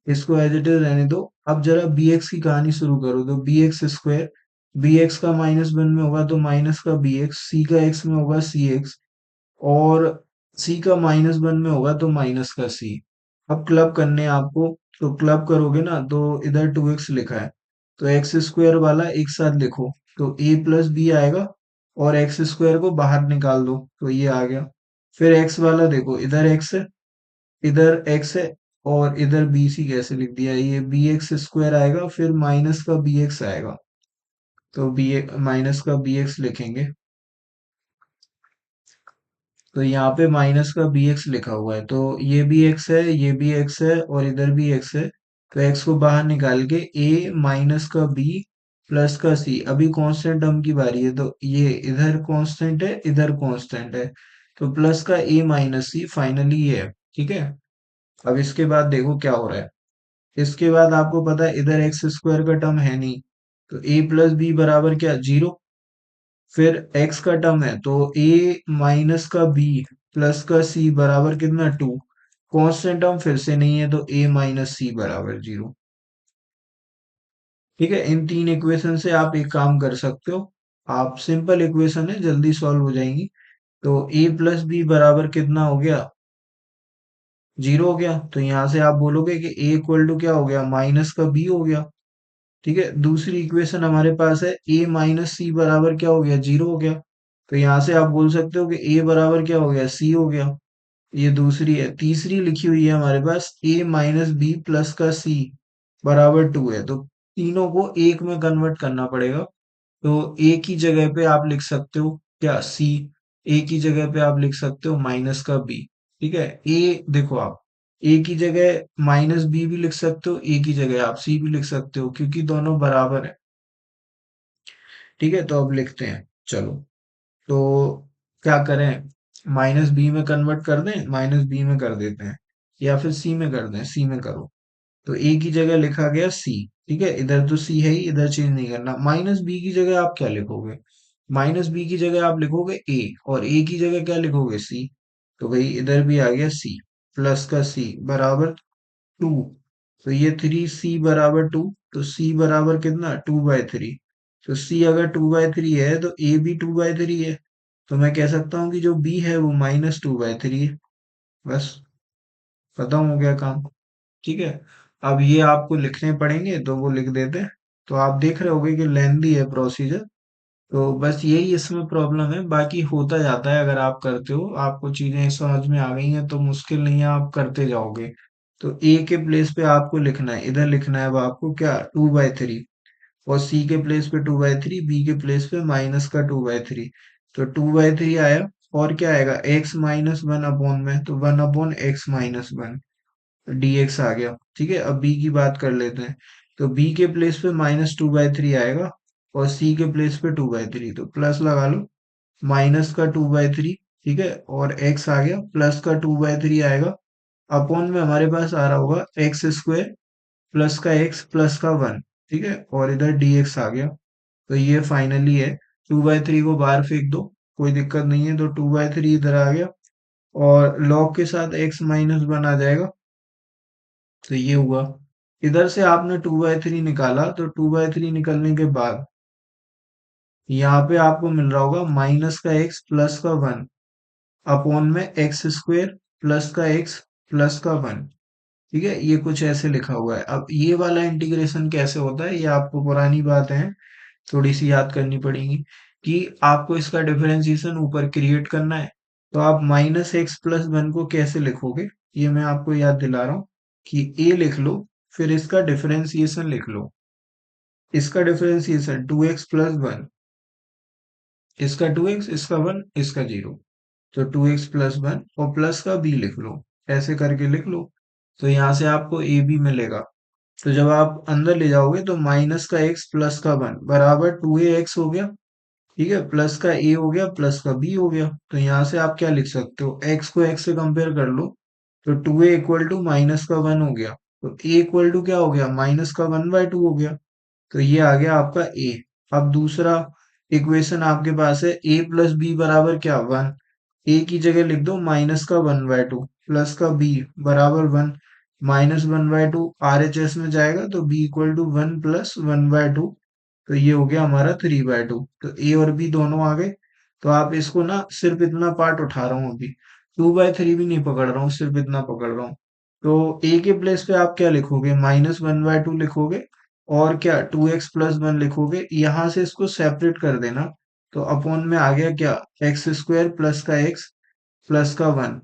इसको एज इट इज रहने दो। अब जरा बी एक्स की कहानी शुरू करो, तो b x square, b x का माइनस वन में होगा तो माइनस का बी एक्स, सी का एक्स में होगा सी एक्स, और सी का माइनस वन में होगा तो माइनस का सी। अब क्लब करने हैं आपको, तो क्लब करोगे ना, तो इधर टू एक्स लिखा है, तो एक्स स्क्वायर वाला एक साथ लिखो, तो ए प्लस बी आएगा, और एक्स स्क्वायर को बाहर निकाल दो, तो ये आ गया। फिर एक्स वाला देखो, इधर एक्स है, इधर एक्स है, और इधर बी सी कैसे लिख दिया, ये बी एक्स स्क्वायर आएगा, फिर माइनस का बी एक्स आएगा, तो बी माइनस का बी एक्स लिखेंगे। तो यहाँ पे माइनस का बी एक्स लिखा हुआ है, तो ये भी एक्स है, ये भी एक्स है, और इधर भी एक्स है। तो एक्स को बाहर निकाल के ए माइनस का बी प्लस का सी, अभी कांस्टेंट टर्म की बारी है, तो ये इधर कांस्टेंट है, इधर कांस्टेंट है, तो प्लस का ए माइनस सी, फाइनली ये है। ठीक है, अब इसके बाद देखो क्या हो रहा है। इसके बाद आपको पता है इधर एक्स स्क्वायर का टर्म है नहीं, तो ए प्लस बी बराबर क्या, जीरो। फिर x का टर्म है, तो a माइनस का b प्लस का c बराबर कितना, टू। कांस्टेंट टर्म फिर से नहीं है, तो a माइनस सी बराबर जीरो। ठीक है, इन तीन इक्वेशन से आप एक काम कर सकते हो। आप सिंपल इक्वेशन है, जल्दी सॉल्व हो जाएंगी। तो a प्लस बी बराबर कितना हो गया, जीरो हो गया। तो यहां से आप बोलोगे कि a इक्वल टू क्या हो गया, माइनस का b हो गया। ठीक है, दूसरी इक्वेशन हमारे पास है a माइनस सी बराबर क्या हो गया, जीरो हो गया। तो यहां से आप बोल सकते हो कि a बराबर क्या हो गया, c हो गया। ये दूसरी है। तीसरी लिखी हुई है हमारे पास a माइनस बी प्लस का c बराबर टू है, तो तीनों को एक में कन्वर्ट करना पड़ेगा। तो a की जगह पे आप लिख सकते हो क्या, c। ए की जगह पे आप लिख सकते हो माइनस का बी। ठीक है, ए देखो आप ए की जगह माइनस बी भी लिख सकते हो, ए की जगह आप सी भी लिख सकते हो, क्योंकि दोनों बराबर है। ठीक है, तो अब लिखते हैं, चलो। तो क्या करें, माइनस बी में कन्वर्ट कर दें, माइनस बी में कर देते हैं, या फिर सी में कर दें, सी में करो। तो ए की जगह लिखा गया सी। ठीक है, इधर तो सी है ही, इधर चेंज नहीं करना। माइनस बी की जगह आप क्या लिखोगे, माइनस बी की जगह आप लिखोगे ए, और ए की जगह क्या लिखोगे, सी। तो भाई इधर भी आ गया सी, प्लस का सी बराबर टू। तो ये थ्री सी बराबर टू, तो सी बराबर कितना, 2/3। तो सी अगर 2/3 है तो ए भी 2/3 है। तो मैं कह सकता हूँ कि जो बी है वो -2/3 है। बस खत्म हो गया काम। ठीक है, अब ये आपको लिखने पड़ेंगे तो वो लिख देते हैं। तो आप देख रहे होगे कि लेंदी है प्रोसीजर। तो बस यही इसमें प्रॉब्लम है, बाकी होता जाता है। अगर आप करते हो, आपको चीजें समझ में आ गई हैं तो मुश्किल नहीं है, आप करते जाओगे। तो ए के प्लेस पे आपको लिखना है, इधर लिखना है अब आपको क्या, 2/3। और सी के प्लेस पे 2/3, बी के प्लेस पे माइनस का 2/3। तो 2/3 आया, और क्या आएगा, एक्स माइनस वन अपॉन में, तो 1/x-1 dx आ गया। ठीक है, अब बी की बात कर लेते हैं। तो बी के प्लेस पे -2/3 आएगा, और सी के प्लेस पे 2/3, तो प्लस लगा लो, माइनस का 2/3। ठीक है, और एक्स आ गया, प्लस का 2/3 आएगा, अपॉन में हमारे पास आ रहा होगा x² प्लस का एक्स प्लस का वन। ठीक है, और इधर dx आ गया। तो ये फाइनली है, 2/3 को बाहर फेंक दो, कोई दिक्कत नहीं है। तो 2/3 इधर आ गया, और log के साथ x-1 आ जाएगा। तो ये हुआ, इधर से आपने 2/3 निकाला, तो 2/3 निकलने के बाद यहाँ पे आपको मिल रहा होगा माइनस का एक्स प्लस का वन, अपॉन में x² प्लस का एक्स प्लस का वन। ठीक है, ये कुछ ऐसे लिखा हुआ है। अब ये वाला इंटीग्रेशन कैसे होता है, ये आपको पुरानी बातें हैं, थोड़ी सी याद करनी पड़ेगी। कि आपको इसका डिफरेंशिएशन ऊपर क्रिएट करना है। तो आप -x+1 को कैसे लिखोगे, ये मैं आपको याद दिला रहा हूँ। कि a लिख लो, फिर इसका डिफरेंशिएशन लिख लो। इसका डिफरेंशिएशन 2x+1, इसका 2x, इसका 1, इसका 0। तो 2x+1 और प्लस का b लिख लो, ऐसे करके लिख लो। तो यहाँ से आपको ए बी मिलेगा। तो जब आप अंदर ले जाओगे तो माइनस का एक्स प्लस का वन बराबर 2ax हो गया। ठीक है, प्लस का ए हो गया, प्लस का बी हो गया। तो यहाँ से आप क्या लिख सकते हो, एक्स को एक्स से कंपेयर कर लो। तो 2a इक्वल टू माइनस का वन हो गया, तो ए इक्वल टू क्या हो गया, माइनस का 1/2 हो गया। तो ये आ गया आपका ए। अब दूसरा इक्वेशन आपके पास है, ए प्लस बी बराबर क्या, वन। ए की जगह लिख दो माइनस का 1/2, प्लस का बी बराबर वन। -1/2 RHS में जाएगा, तो बी इक्वल टू 1 प्लस 1/2। तो ये हो गया हमारा 3/2। तो ए और बी दोनों आ गए। तो आप इसको ना, सिर्फ इतना पार्ट उठा रहा हूँ अभी, 2/3 भी नहीं पकड़ रहा हूँ, सिर्फ इतना पकड़ रहा हूँ। तो ए के प्लेस पे आप क्या लिखोगे, -1/2 लिखोगे, और क्या 2x+1 लिखोगे। यहाँ से इसको सेपरेट कर देना। तो अपॉन में आ गया क्या, x² प्लस का एक्स प्लस का वन।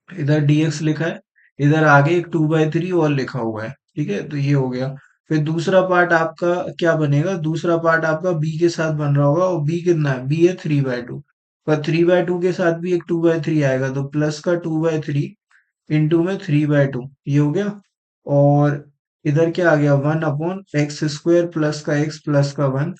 इधर dx लिखा है, इधर आगे एक 2/3 और लिखा हुआ है। ठीक है, तो ये हो गया। फिर दूसरा पार्ट आपका क्या बनेगा, दूसरा पार्ट आपका b के साथ बन रहा होगा, और b कितना है, b है 3/2। पर 3/2 के साथ भी एक 2/3 आएगा, तो प्लस का 2/3 इंटू में 3/2, ये हो गया। और इधर क्या आ गया, 1/x² प्लस का एक्स प्लस का वन।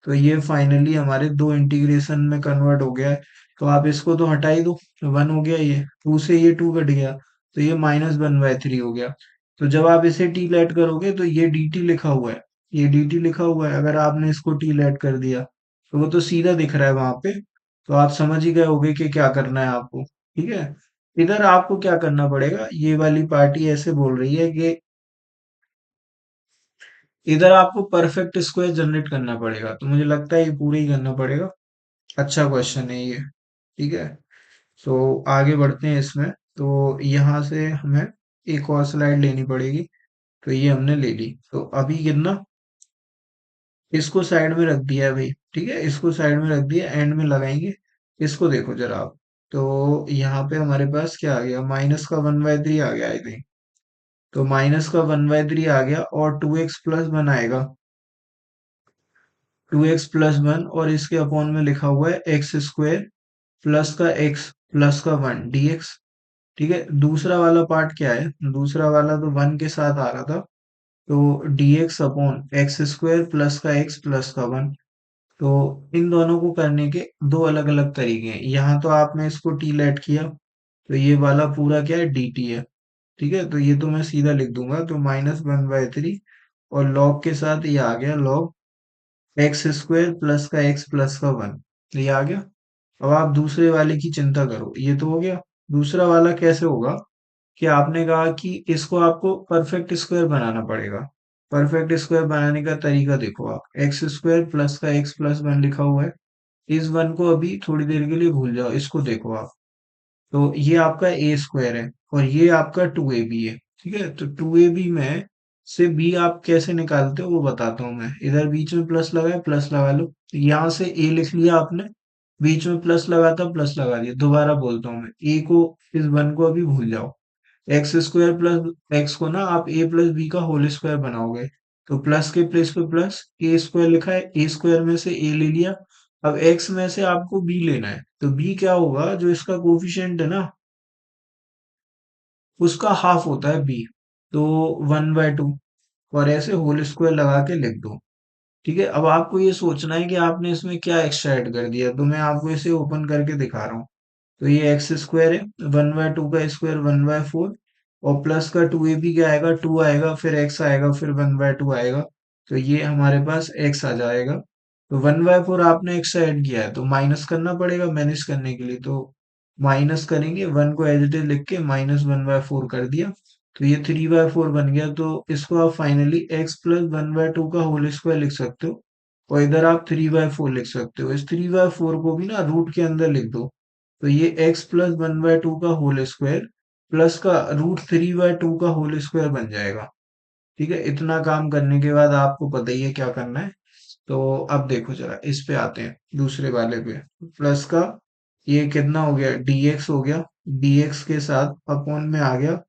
तो ये फाइनली हमारे दो इंटीग्रेशन में कन्वर्ट हो गया है। तो आप इसको तो हटा ही दो, वन हो गया, ये टू से ये टू कट गया, तो ये -1/3 हो गया। तो जब आप इसे टी लेट करोगे तो ये डी टी लिखा हुआ है, ये डी टी लिखा हुआ है। अगर आपने इसको टी लेट कर दिया तो वो तो सीधा दिख रहा है वहां पे। तो आप समझ ही गए होगे कि क्या करना है आपको। ठीक है, इधर आपको क्या करना पड़ेगा, ये वाली पार्टी ऐसे बोल रही है कि इधर आपको परफेक्ट स्क्वायर जनरेट करना पड़ेगा। तो मुझे लगता है ये पूरा ही करना पड़ेगा। अच्छा क्वेश्चन है ये। ठीक है, तो आगे बढ़ते हैं इसमें। तो यहाँ से हमें एक और स्लाइड लेनी पड़ेगी। तो ये हमने ले ली, तो अभी कितना, इसको साइड में रख दिया है भाई। ठीक है, इसको साइड में रख दिया, एंड में लगाएंगे। इसको देखो जरा आप। तो यहाँ पे हमारे पास क्या आ गया, माइनस का 1/3 आ गया आई थिंक। तो माइनस का 1/3 आ गया, और 2x+1 आएगा। 2x+1, और इसके अपॉन में लिखा हुआ है x² प्लस का एक्स प्लस का वन dx। ठीक है, दूसरा वाला पार्ट क्या है, दूसरा वाला तो वन के साथ आ रहा था, तो dx upon x square plus का एक्स प्लस का वन। तो इन दोनों को करने के दो अलग अलग तरीके हैं। यहाँ तो आपने इसको टी लेट किया, तो ये वाला पूरा क्या है, dt है। ठीक है, तो ये तो मैं सीधा लिख दूंगा, तो -1/3 और log के साथ ये आ गया log एक्स स्क्वायर प्लस का एक्स प्लस का वन। ये आ गया। अब आप दूसरे वाले की चिंता करो, ये तो हो गया। दूसरा वाला कैसे होगा कि आपने कहा कि इसको आपको परफेक्ट स्क्वायर बनाना पड़ेगा। परफेक्ट स्क्वायर बनाने का तरीका देखो, आप एक्स स्क्वायर प्लस का एक्स प्लस वन लिखा हुआ है, इस वन को अभी थोड़ी देर के लिए भूल जाओ, इसको देखो आप। तो ये आपका ए स्क्वायर है और ये आपका टू ए बी है। ठीक है, तो टू ए बी में से बी आप कैसे निकालते हो वो बताता हूँ मैं। इधर बीच में प्लस लगा है, प्लस लगा लो। यहाँ से ए लिख लिया आपने, बीच में प्लस लगा था, प्लस लगा दिया। दोबारा बोलता हूँ मैं, ए को, इस वन को अभी भूल जाओ। एक्स स्क्वायर प्लस एक्स को ना आप ए प्लस बी का होल स्क्वायर बनाओगे, तो प्लस के प्लेस पे प्लस, ए स्क्वायर लिखा है, ए स्क्वायर में से ए ले लिया। अब एक्स में से आपको बी लेना है, तो बी क्या होगा, जो इसका कोफिशिएंट है ना, उसका हाफ होता है बी, तो 1/2। और ऐसे होल स्क्वायर लगा के लिख दो। ठीक है, अब आपको ये सोचना है कि आपने इसमें क्या एक्स्ट्रा ऐड कर दिया, तो मैं आपको इसे ओपन करके दिखा रहा हूँ। तो ये एक्स स्क्वायर है, 1/2 का स्क्वायर 1/4, और प्लस का टू ए बी क्या आएगा, टू आएगा, फिर एक्स आएगा, फिर 1/2 आएगा। तो ये हमारे पास एक्स आ जाएगा। तो 1/4 आपने एक्स्ट्रा ऐड किया है, तो माइनस करना पड़ेगा मैनेज करने के लिए, तो माइनस करेंगे, वन को एज इट इज लिख के -1/4 कर दिया। तो ये 3/4 बन गया, तो इसको आप फाइनली एक्स प्लस 1/2 का होल स्क्वायर लिख सकते हो। और इधर आप 3/4 लिख सकते हो, इस 3/4 को भी ना रूट के अंदर लिख दो। तो ये x प्लस 1/2 का होल स्क्वायर प्लस का √3/2 का होल स्क्वायर बन जाएगा। ठीक है, इतना काम करने के बाद आपको पता ही है क्या करना है। तो अब देखो जरा, इस पे आते हैं, दूसरे वाले पे। प्लस का ये कितना हो गया, dx हो गया, dx के साथ अपॉन में आ गया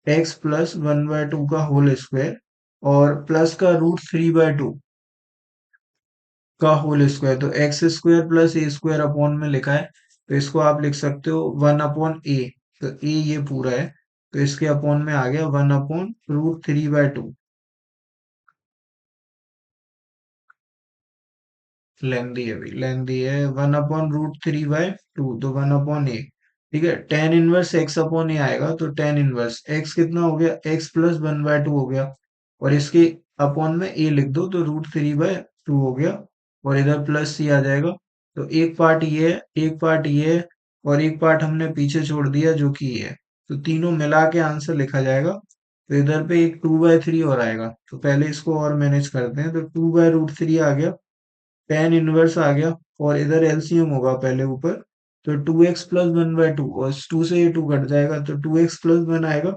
x प्लस 1/2 का होल स्क्वायर, और प्लस का √3/2 का होल स्क्वायर। तो x square plus a square upon में लिखा है, तो इसको आप लिख सकते हो 1/a। तो ए ये पूरा है, तो इसके अपॉन में आ गया 1/√3/2। लेंदी है भाई, लेंदी है, 1/√3/2, तो 1/a। ठीक है, टेन इनवर्स एक्स अपॉन ए आएगा, तो टेन इनवर्स एक्स कितना हो गया, एक्स प्लस 1/2 हो गया, और इसके अपॉन में ए लिख दो, तो √3/2 हो गया, और इधर प्लस सी आ जाएगा। तो एक पार्ट ये है, एक पार्ट ये है, और एक पार्ट हमने पीछे छोड़ दिया जो कि ये है। तो तीनों मिला के आंसर लिखा जाएगा। तो इधर पे एक 2/3 और आएगा, तो पहले इसको और मैनेज करते हैं। तो 2/√3 आ गया, टेन इनवर्स आ गया, और इधर एलसीएम होगा पहले ऊपर, तो 2x प्लस 1/2, और 2 से ये 2 कट जाएगा, तो 2x प्लस 1 आएगा,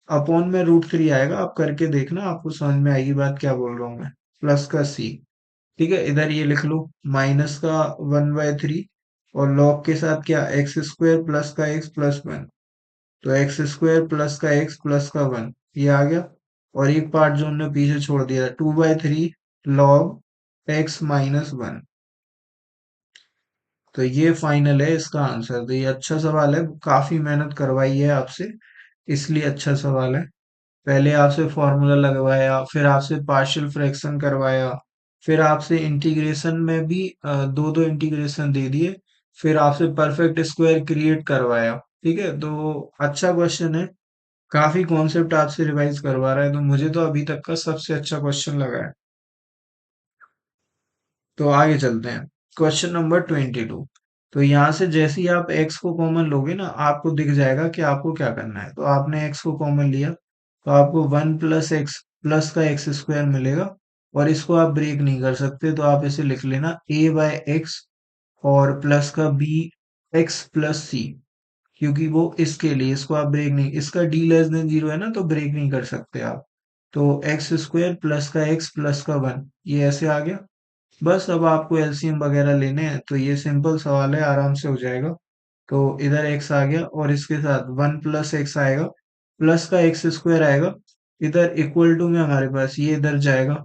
अपॉन में √3 आएगा। आप करके देखना, आपको समझ में आएगी बात क्या बोल रहा हूँ मैं। प्लस का सी। ठीक है, इधर ये लिख लो, माइनस का 1/3, और लॉग के साथ क्या, एक्स स्क्वायर प्लस का एक्स प्लस वन। तो एक्स स्क्वायर प्लस का एक्स प्लस का वन, ये आ गया। और एक पार्ट जो हमने पीछे छोड़ दिया, 2/3 लॉग एक्स माइनस वन। तो ये फाइनल है इसका आंसर। तो ये अच्छा सवाल है, काफी मेहनत करवाई है आपसे, इसलिए अच्छा सवाल है। पहले आपसे फॉर्मूला लगवाया, फिर आपसे पार्शियल फ्रैक्शन करवाया, फिर आपसे इंटीग्रेशन में भी दो दो इंटीग्रेशन दे दिए, फिर आपसे परफेक्ट स्क्वायर क्रिएट करवाया। ठीक है, तो अच्छा क्वेश्चन है, काफी कॉन्सेप्ट आपसे रिवाइज करवा रहा है, तो मुझे तो अभी तक का सबसे अच्छा क्वेश्चन लगा है। तो आगे चलते हैं, क्वेश्चन नंबर 22। तो यहाँ से जैसे ही आप x को कॉमन लोगे ना, आपको दिख जाएगा कि आपको क्या करना है। तो आपने x को कॉमन लिया, तो आपको 1 + x प्लस का एक्स स्क्वायर मिलेगा, और इसको आप ब्रेक नहीं कर सकते, तो आप इसे लिख लेना a/x, और प्लस का bx प्लस c, क्योंकि वो इसके लिए, इसको आप ब्रेक नहीं, इसका d <0 है ना, तो ब्रेक नहीं कर सकते आप। तो एक्स स्क्वायर प्लस का एक्स प्लस का वन, ये ऐसे आ गया। बस अब आपको एलसीएम वगैरह लेने हैं, तो ये सिंपल सवाल है, आराम से हो जाएगा। तो इधर x आ गया, और इसके साथ 1 + x आएगा, प्लस का एक्स स्क्वायर आएगा, इधर इक्वल टू में हमारे पास ये इधर जाएगा,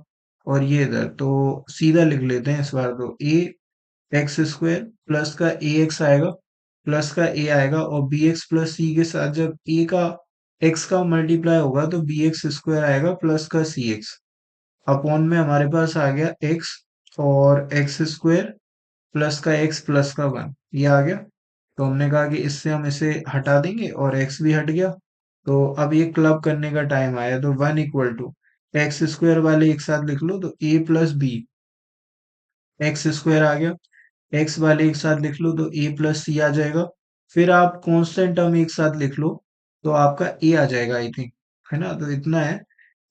और ये इधर, तो सीधा लिख लेते हैं इस बार। तो ए एक्स स्क्वायर प्लस का ए एक्स आएगा, प्लस का ए आएगा, और बी एक्स प्लस सी के साथ जब ए का एक्स का मल्टीप्लाई होगा तो बी एक्स स्क्वायर आएगा प्लस का सी एक्स, अपॉन में हमारे पास आ गया एक्स और एक्स स्क्वायर प्लस का एक्स प्लस का वन, ये आ गया। तो हमने कहा कि इससे हम इसे हटा देंगे और एक्स भी हट गया। तो अब ये क्लब करने का टाइम आया, तो one equal to x square वाले एक साथ लिख लो तो a plus b x square आ गया, एक्स वाले एक साथ लिख लो तो ए प्लस सी आ जाएगा। फिर आप कांस्टेंट टर्म एक साथ लिख लो तो आपका ए आ जाएगा आई थिंक, है ना। तो इतना है।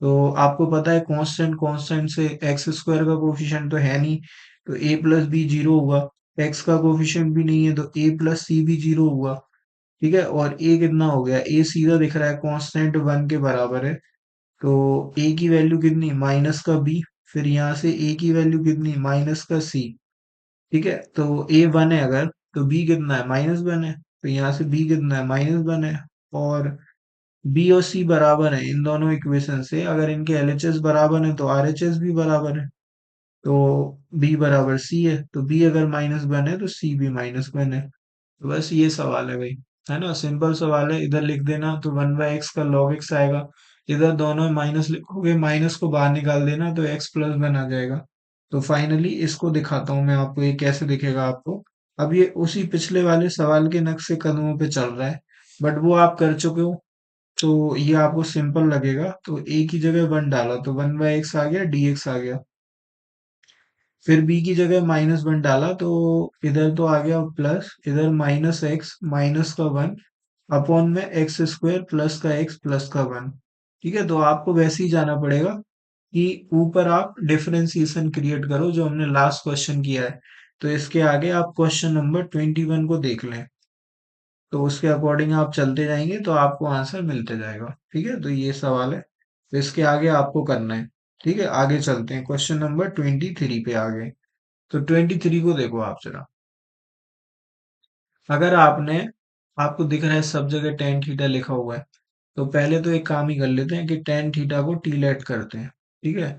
तो आपको पता है कांस्टेंट कांस्टेंट से एक्स स्क्वायर का कोफिशिएंट तो है नहीं, तो ए प्लस बी जीरो हुआ, एक्स का कोफिशिएंट भी नहीं है तो ए प्लस सी भी जीरो हुआ। ठीक है, और ए कितना हो गया, ए सीधा दिख रहा है कांस्टेंट वन के बराबर है, तो ए की वैल्यू कितनी माइनस का बी, फिर यहाँ से ए की वैल्यू कितनी माइनस का सी। ठीक है, तो ए वन है अगर, तो बी कितना है माइनस वन है, तो यहाँ से बी कितना है माइनस वन है। और बी और सी बराबर है, इन दोनों इक्वेशन से अगर इनके एलएचएस बराबर है तो आरएचएस भी बराबर है। तो बी बराबर सी है, तो बी अगर माइनस वन है तो सी भी माइनस वन है। तो बस ये सवाल है भाई, है ना, सिंपल सवाल है। इधर लिख देना तो वन बाय एक्स का लॉग एक्स आएगा, इधर दोनों में माइनस लिखोगे, माइनस को बाहर निकाल देना तो एक्स प्लस वन आ जाएगा। तो फाइनली इसको दिखाता हूँ मैं आपको, ये कैसे दिखेगा आपको। अब ये उसी पिछले वाले सवाल के नक्शे कदमों पे चल रहा है, बट वो आप कर चुके हो, तो ये आपको सिंपल लगेगा। तो ए की जगह वन डाला तो वन बाय एक्स आ गया, डी एक्स आ गया। फिर बी की जगह माइनस वन डाला तो इधर तो आ गया प्लस, इधर माइनस एक्स माइनस का वन अपॉन में एक्स स्क्वायर प्लस का एक्स प्लस का वन। ठीक है, तो आपको वैसे ही जाना पड़ेगा कि ऊपर आप डिफरेंशिएशन क्रिएट करो जो हमने लास्ट क्वेश्चन किया है। तो इसके आगे आप क्वेश्चन नंबर 21 को देख लें, तो उसके अकॉर्डिंग आप चलते जाएंगे तो आपको आंसर मिलते जाएगा। ठीक है, तो ये सवाल है, तो इसके आगे आपको करना है। ठीक है, आगे चलते हैं क्वेश्चन नंबर 23 पे आगे। तो 23 को देखो आप जरा। अगर आपने, आपको दिख रहा है सब जगह टेन थीटा लिखा हुआ है, तो पहले तो एक काम ही कर लेते हैं कि टेन थीटा को टी लेट करते हैं। ठीक है,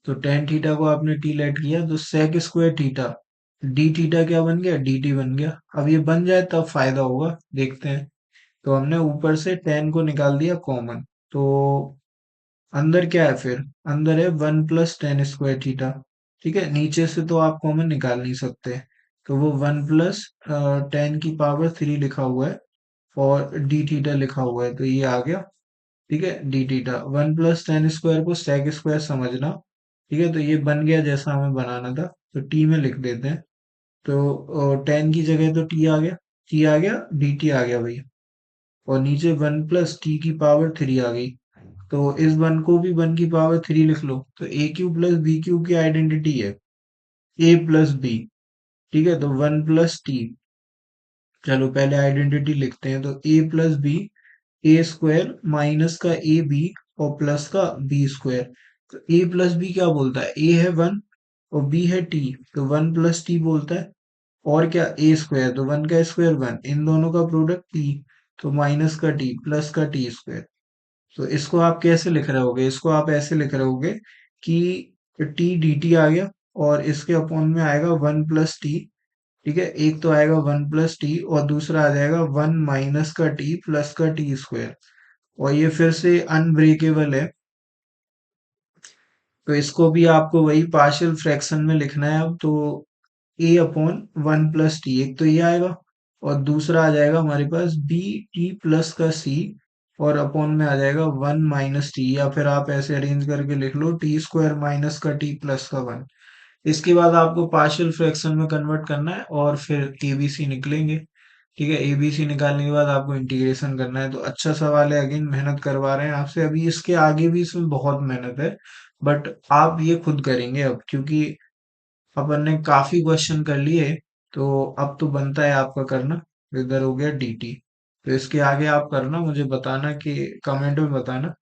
तो टेन थीटा को आपने टी लेट किया तो sec square theta d theta क्या बन गया, डी टी बन गया। अब ये बन जाए तब फायदा होगा, देखते हैं। तो हमने ऊपर से टेन को निकाल दिया कॉमन, तो अंदर क्या है फिर, अंदर है one plus ten square theta. ठीक है, नीचे से तो आप कॉमन निकाल नहीं सकते, तो वो वन प्लस टेन की पावर थ्री लिखा हुआ है और डी थीटा लिखा हुआ है, तो ये आ गया। ठीक है, D theta one plus ten square को सेक स्क्वायर समझना। ठीक है, तो ये बन गया जैसा हमें बनाना था, तो टी में लिख देते हैं। तो टेन की जगह तो टी आ गया, टी आ गया, डी टी आ गया भैया, और नीचे वन प्लस टी की पावर थ्री आ गई। तो इस वन को भी वन की पावर थ्री लिख लो, तो ए क्यू प्लस बी क्यू की आइडेंटिटी है ए प्लस बी। ठीक है, तो वन प्लस टी, चलो पहले आइडेंटिटी लिखते हैं, तो a plus B A square minus का ए बी और प्लस का बी स्क्वायर। तो ए प्लस बी क्या बोलता है, ए है वन और बी है टी, तो वन प्लस टी बोलता है। और क्या, ए स्क्वायर, तो वन का स्क्वायर वन, इन दोनों का प्रोडक्ट टी, तो माइनस का टी प्लस का टी स्क्वायर। तो इसको आप कैसे लिख रहे होगे, इसको आप ऐसे लिख रहे होगे कि टी डी टी आ गया और इसके अपॉन में आएगा वन प्लस टी। ठीक है, एक तो आएगा वन प्लस टी और दूसरा आ जाएगा वन माइनस का टी प्लस का टी स्क्वायर, और ये फिर से अनब्रेकेबल है, तो इसको भी आपको वही पार्शियल फ्रैक्शन में लिखना है। अब तो a upon one plus T, एक तो ये आएगा और दूसरा आ जाएगा हमारे पास बी टी प्लस का सी, और अपॉन में आ जाएगा वन माइनस टी, या फिर आप ऐसे अरेंज करके लिख लो टी स्क्वायर माइनस का टी प्लस का वन। इसके बाद आपको पार्शियल फ्रैक्शन में कन्वर्ट करना है और फिर एबीसी निकलेंगे। ठीक है, एबीसी निकालने के बाद आपको इंटीग्रेशन करना है। तो अच्छा सवाल है, अगेन मेहनत करवा रहे हैं आपसे, अभी इसके आगे भी इसमें बहुत मेहनत है, बट आप ये खुद करेंगे अब, क्योंकि अपन ने काफी क्वेश्चन कर लिए, तो अब तो बनता है आपका करना। इधर हो गया डीटी, तो इसके आगे आप करना, मुझे बताना कि कमेंट में बताना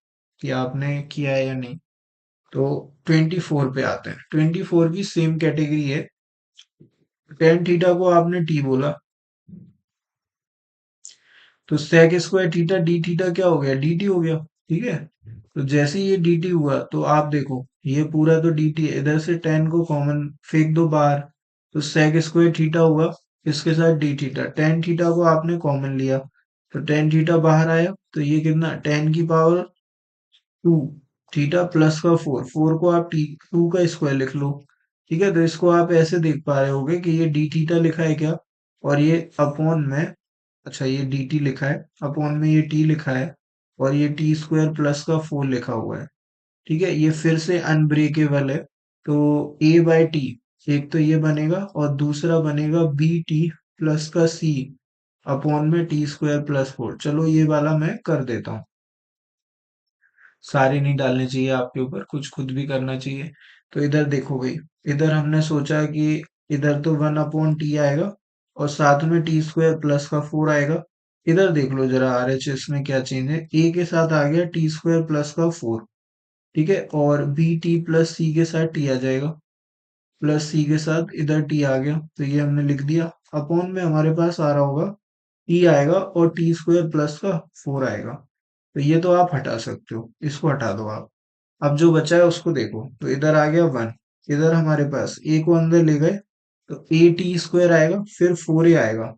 कि आपने किया है या नहीं। तो 24 पे आते हैं, 24 भी सेम कैटेगरी है। टेन थीटा को आपने टी बोला, तो sec square theta d theta क्या हो गया, डी टी हो गया। ठीक है, तो जैसे ही ये डी टी हुआ तो आप देखो ये पूरा तो डी टी है, इधर से टेन को कॉमन फेंक दो बाहर, तो सेक स्क्वायर थीटा हुआ इसके साथ डी थीटा, टेन थीटा को आपने कॉमन लिया तो टेन थीटा बाहर आया, तो ये कितना, टेन की पावर टू थीटा प्लस का फोर, फोर को आप टी टू का स्क्वायर लिख लो। ठीक है, तो इसको आप ऐसे देख पा रहे होगे कि ये डी थीटा लिखा है क्या, और ये अपॉन में, अच्छा ये डी टी लिखा है, अपॉन में ये टी लिखा है, और ये टी स्क्वायर प्लस का फोर लिखा हुआ है। ठीक है, ये फिर से अनब्रेकेबल है, तो ए बाय टी, एक तो ये बनेगा और दूसरा बनेगा बी टी प्लस का सी अपॉन में टी स्क्वायर प्लस फोर। चलो ये वाला मैं कर देता हूँ, सारे नहीं डालने चाहिए आपके ऊपर, कुछ खुद भी करना चाहिए। तो इधर देखो भाई, इधर हमने सोचा कि इधर तो वन अपॉन टी आएगा और साथ में टी स्क्वायर प्लस का फोर आएगा। इधर देख लो जरा आर एच एस में क्या चेंज है, ए के साथ आ गया टी स्क्वायर प्लस का फोर। ठीक है, और बी टी प्लस सी के साथ टी आ जाएगा, प्लस सी के साथ इधर टी आ गया, तो ये हमने लिख दिया। अपॉन में हमारे पास आ रहा होगा टी आएगा और टी स्क्वायर प्लस का फोर आएगा। तो ये तो आप हटा सकते हो, इसको हटा दो आप। अब जो बचा है उसको देखो, तो इधर आ गया वन, इधर हमारे पास ए को अंदर ले गए, तो ए टी स्क्वायर आएगा फिर फोर ए आएगा।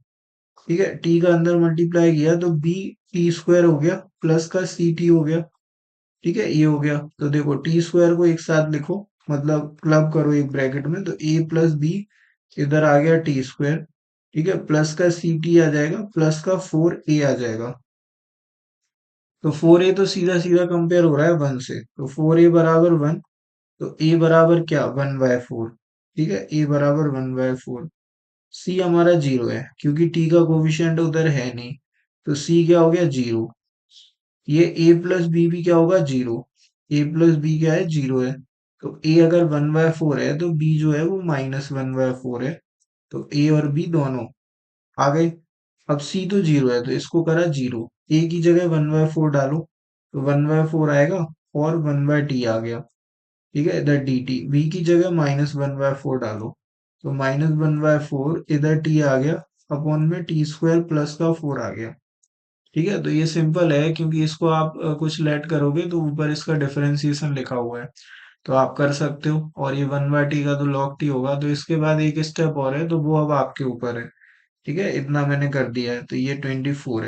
ठीक है, टी का अंदर मल्टीप्लाई किया तो बी टी स्क्वायर हो गया प्लस का सी टी हो गया। ठीक है, ये हो गया, तो देखो टी स्क्वायर को एक साथ लिखो, मतलब क्लब करो एक ब्रैकेट में, तो ए प्लस बी, इधर आ गया टी स्क्वायर। ठीक है, प्लस का सी टी आ जाएगा प्लस का फोर ए आ जाएगा। तो फोर ए तो सीधा सीधा कंपेयर हो रहा है वन से, तो फोर ए बराबर वन, तो ए बराबर क्या, वन बाय फोर। ठीक है, ए बराबर वन बाय फोर। सी हमारा जीरो है क्योंकि टी का कोफिशिएंट उधर है नहीं, तो सी क्या हो गया, जीरो। ये ए प्लस बी भी क्या होगा, जीरो। ए प्लस बी क्या है, जीरो है। तो ए अगर वन बाय फोर है तो बी जो है वो माइनस वन बाय फोर है। तो ए और बी दोनों आ गए। अब सी तो जीरो है तो इसको करा जीरो, ए की जगह वन बाय फोर डालो, तो वन बाय फोर आएगा और वन बाय टी आ गया। ठीक है, इधर डी टी, बी की जगह माइनस वन बाय फोर डालो, तो माइनस वन बाय फोर, इधर टी आ गया अपॉन में टी स्क्वायर प्लस का फोर आ गया। ठीक है, तो ये सिंपल है क्योंकि इसको आप कुछ लेट करोगे तो ऊपर इसका डिफरेंशिएशन लिखा हुआ है, तो आप कर सकते हो। और ये वन बाय टी का तो लॉग टी होगा, तो इसके बाद एक स्टेप और है, तो वो अब आपके ऊपर है। ठीक है, इतना मैंने कर दिया है, तो ये 24 है।